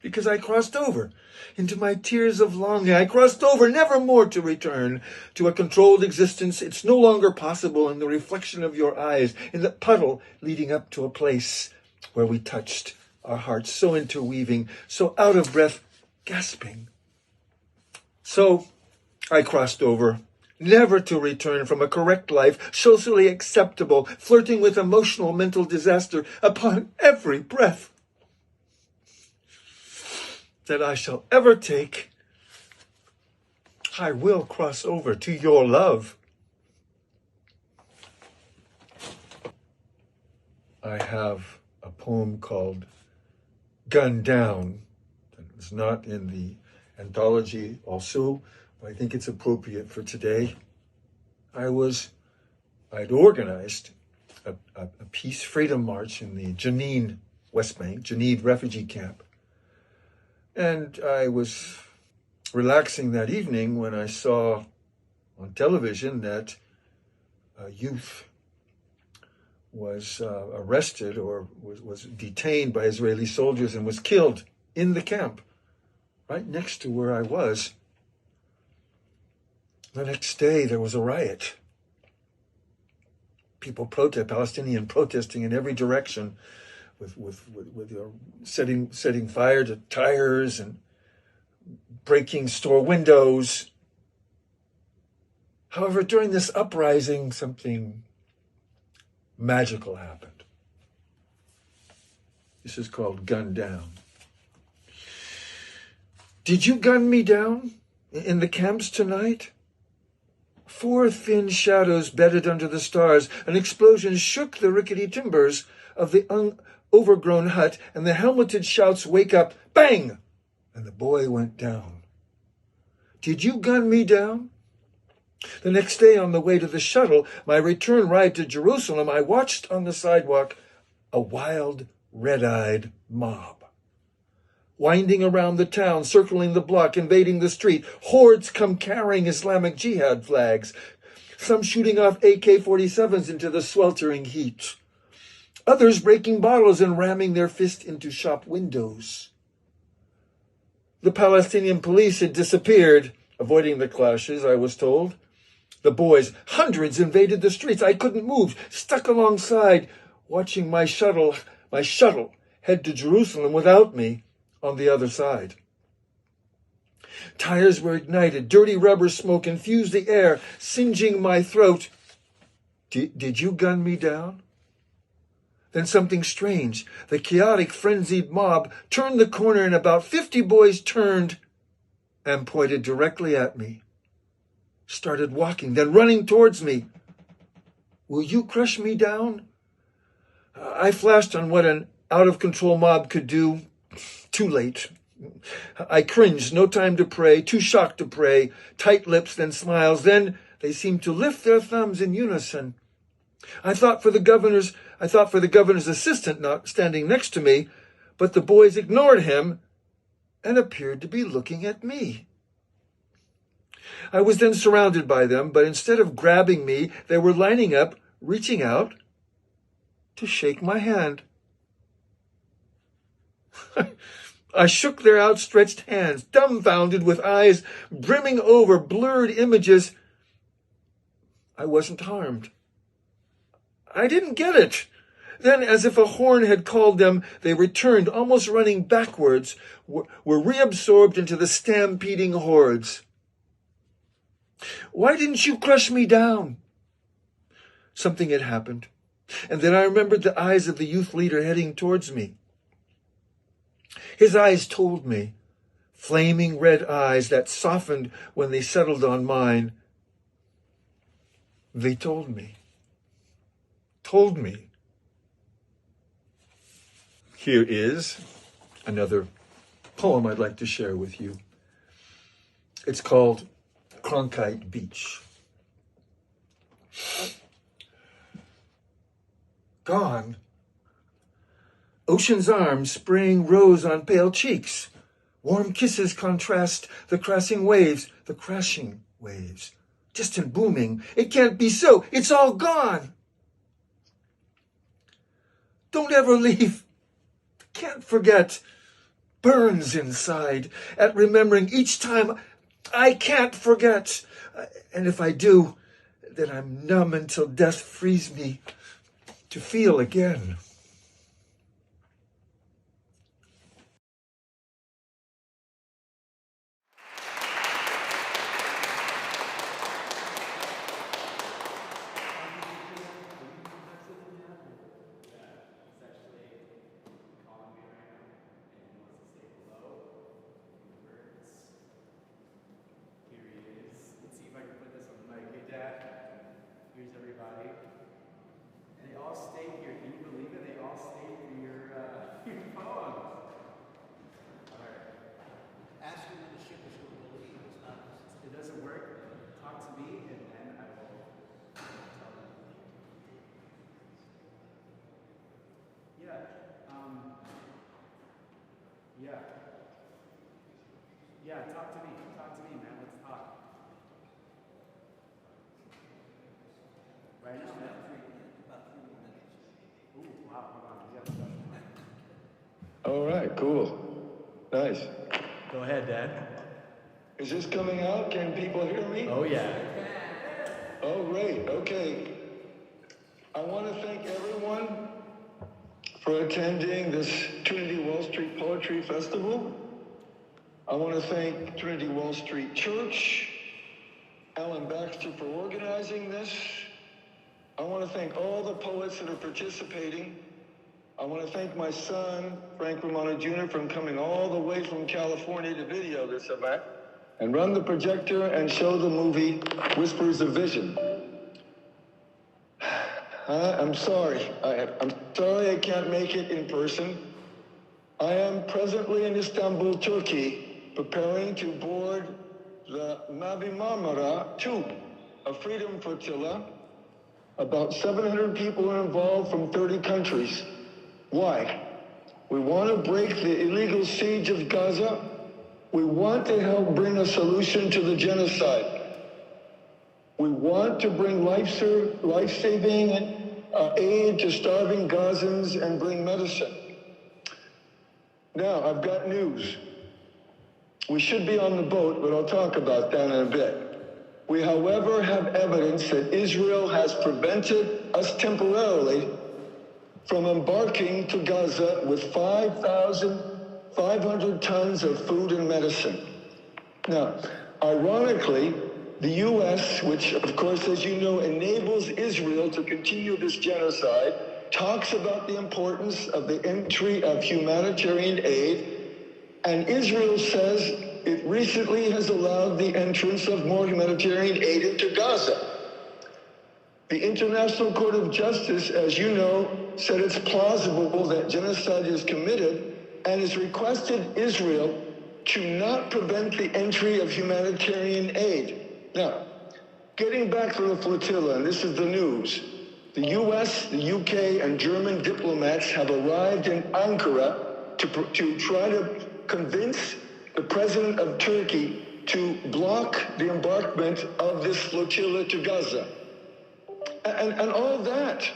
Because I crossed over into my tears of longing. I crossed over, never more to return to a controlled existence. It's no longer possible in the reflection of your eyes, in the puddle leading up to a place where we touched, our hearts so interweaving, so out of breath, gasping. So I crossed over, never to return from a correct life, socially acceptable, flirting with emotional mental disaster upon every breath that I shall ever take. I will cross over to your love. I have a poem called Gunned Down. It's not in the anthology also, but I think it's appropriate for today. I'd organized a peace freedom march in the Jenin West Bank, Jenin refugee camp. And I was relaxing that evening when I saw on television that a youth was arrested or was detained by Israeli soldiers and was killed in the camp, right next to where I was. The next day, there was a riot. People Palestinian protesting in every direction, with setting fire to tires and breaking store windows. However, during this uprising, something magical happened. This is called Gunned Down. Did you gun me down in the camps tonight? 4 thin shadows bedded under the stars. An explosion shook the rickety timbers of the overgrown hut, and the helmeted shouts wake up, bang, and the boy went down. Did you gun me down? The next day on the way to the shuttle, my return ride to Jerusalem, I watched on the sidewalk a wild, red-eyed mob. Winding around the town, circling the block, invading the street, hordes come carrying Islamic Jihad flags, some shooting off AK-47s into the sweltering heat, others breaking bottles and ramming their fist into shop windows. The Palestinian police had disappeared, avoiding the clashes, I was told. The boys, hundreds, invaded the streets. I couldn't move, stuck alongside, watching my shuttle head to Jerusalem without me on the other side. Tires were ignited. Dirty rubber smoke infused the air, singeing my throat. Did you gun me down? Then something strange. The chaotic, frenzied mob turned the corner, and about 50 boys turned and pointed directly at me. Started walking, then running towards me. Will you crush me down? I flashed on what an out-of-control mob could do. Too late. I cringed, no time to pray, too shocked to pray, tight lips, then smiles. Then they seemed to lift their thumbs in unison. I thought for the governor's assistant not standing next to me, but the boys ignored him and appeared to be looking at me. I was then surrounded by them, but instead of grabbing me, they were lining up, reaching out to shake my hand. I shook their outstretched hands, dumbfounded, with eyes brimming over blurred images. I wasn't harmed. I didn't get it. Then, as if a horn had called them, they returned, almost running backwards, were reabsorbed into the stampeding hordes. Why didn't you crush me down? Something had happened, and then I remembered the eyes of the youth leader heading towards me. His eyes told me, flaming red eyes that softened when they settled on mine. They told me. Here is another poem I'd like to share with you. It's called Cronkite Beach. Gone. Ocean's arms spraying rose on pale cheeks. Warm kisses contrast the crashing waves. Distant booming. It can't be so. It's all gone. Don't ever leave. Can't forget. Burns inside at remembering each time. I can't forget. And if I do, then I'm numb until death frees me to feel again. Yeah, talk to me, man, let's talk. Right now, man. Ooh, wow, hold on, we got a special mic. All right, cool. Nice. Go ahead, Dad. Is this coming out? Can people hear me? Oh, yeah. Oh, great, okay. I want to thank everyone for attending this Trinity Wall Street Poetry Festival. I want to thank Trinity Wall Street Church, Alan Baxter for organizing this. I want to thank all the poets that are participating. I want to thank my son, Frank Romano Jr., for coming all the way from California to video this event and run the projector and show the movie Whispers of Vision. I'm sorry. I'm sorry I can't make it in person. I am presently in Istanbul, Turkey, preparing to board the Mavi Marmara 2, a freedom flotilla. About 700 people are involved from 30 countries. Why? We want to break the illegal siege of Gaza. We want to help bring a solution to the genocide. We want to bring life-saving aid to starving Gazans and bring medicine. Now, I've got news. We should be on the boat, but I'll talk about that in a bit. We, however, have evidence that Israel has prevented us temporarily from embarking to Gaza with 5,500 tons of food and medicine. Now, ironically, the U.S., which, of course, as you know, enables Israel to continue this genocide, talks about the importance of the entry of humanitarian aid, and Israel says it recently has allowed the entrance of more humanitarian aid into Gaza. The International Court of Justice, as you know, said it's plausible that genocide is committed and has requested Israel to not prevent the entry of humanitarian aid. Now, getting back to the flotilla, and this is the news. The US, the UK, and German diplomats have arrived in Ankara to try to convince the president of Turkey to block the embarkment of this flotilla to Gaza. And all that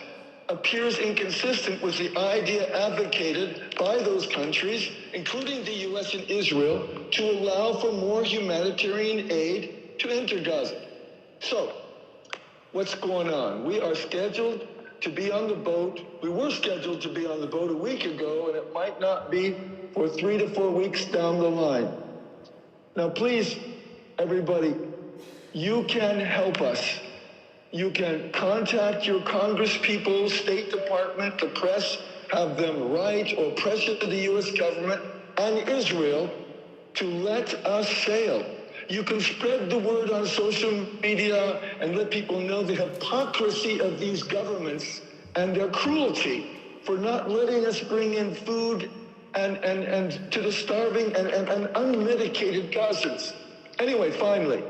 appears inconsistent with the idea advocated by those countries, including the US and Israel, to allow for more humanitarian aid to enter Gaza. So, what's going on? We are scheduled to be on the boat. We were scheduled to be on the boat a week ago, and it might not be for 3 to 4 weeks down the line. Now, please, everybody, you can help us. You can contact your congresspeople, State Department, the press, have them write or pressure to the U.S. government and Israel to let us sail. You can spread the word on social media and let people know the hypocrisy of these governments and their cruelty for not letting us bring in food and to the starving and unmedicated Gazans. Anyway, finally,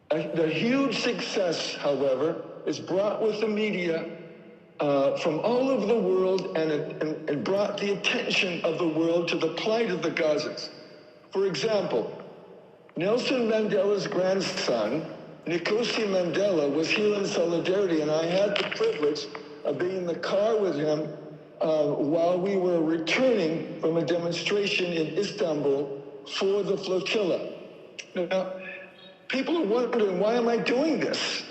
the huge success, however, is brought with the media from all over the world, and it brought the attention of the world to the plight of the Gazans. For example, Nelson Mandela's grandson, Nkosi Mandela, was here in solidarity, and I had the privilege of being in the car with him while we were returning from a demonstration in Istanbul for the flotilla. Now, people are wondering, why am I doing this?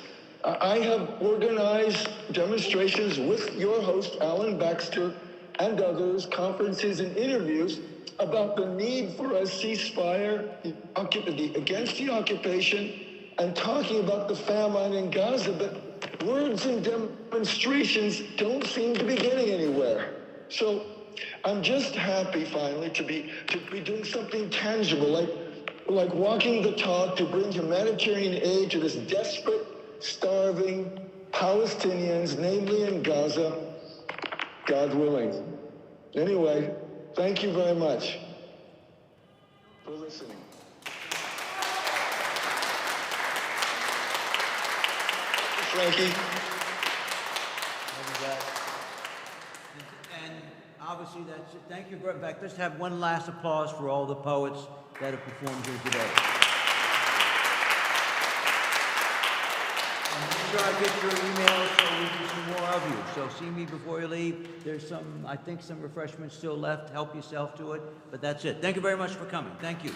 I have organized demonstrations with your host, Alan Baxter, and others, conferences and interviews about the need for a ceasefire against the occupation and talking about the famine in Gaza, but words and demonstrations don't seem to be getting anywhere. So I'm just happy finally to be doing something tangible, like walking the talk to bring humanitarian aid to this desperate, starving Palestinians, namely in Gaza, God willing. Anyway, thank you very much for listening. Frankie. And obviously that's it. Thank you. In fact, let's have one last applause for all the poets that have performed here today. And make sure I get your emails so we can see more of you. So see me before you leave. There's I think some refreshments still left. Help yourself to it. But that's it. Thank you very much for coming. Thank you.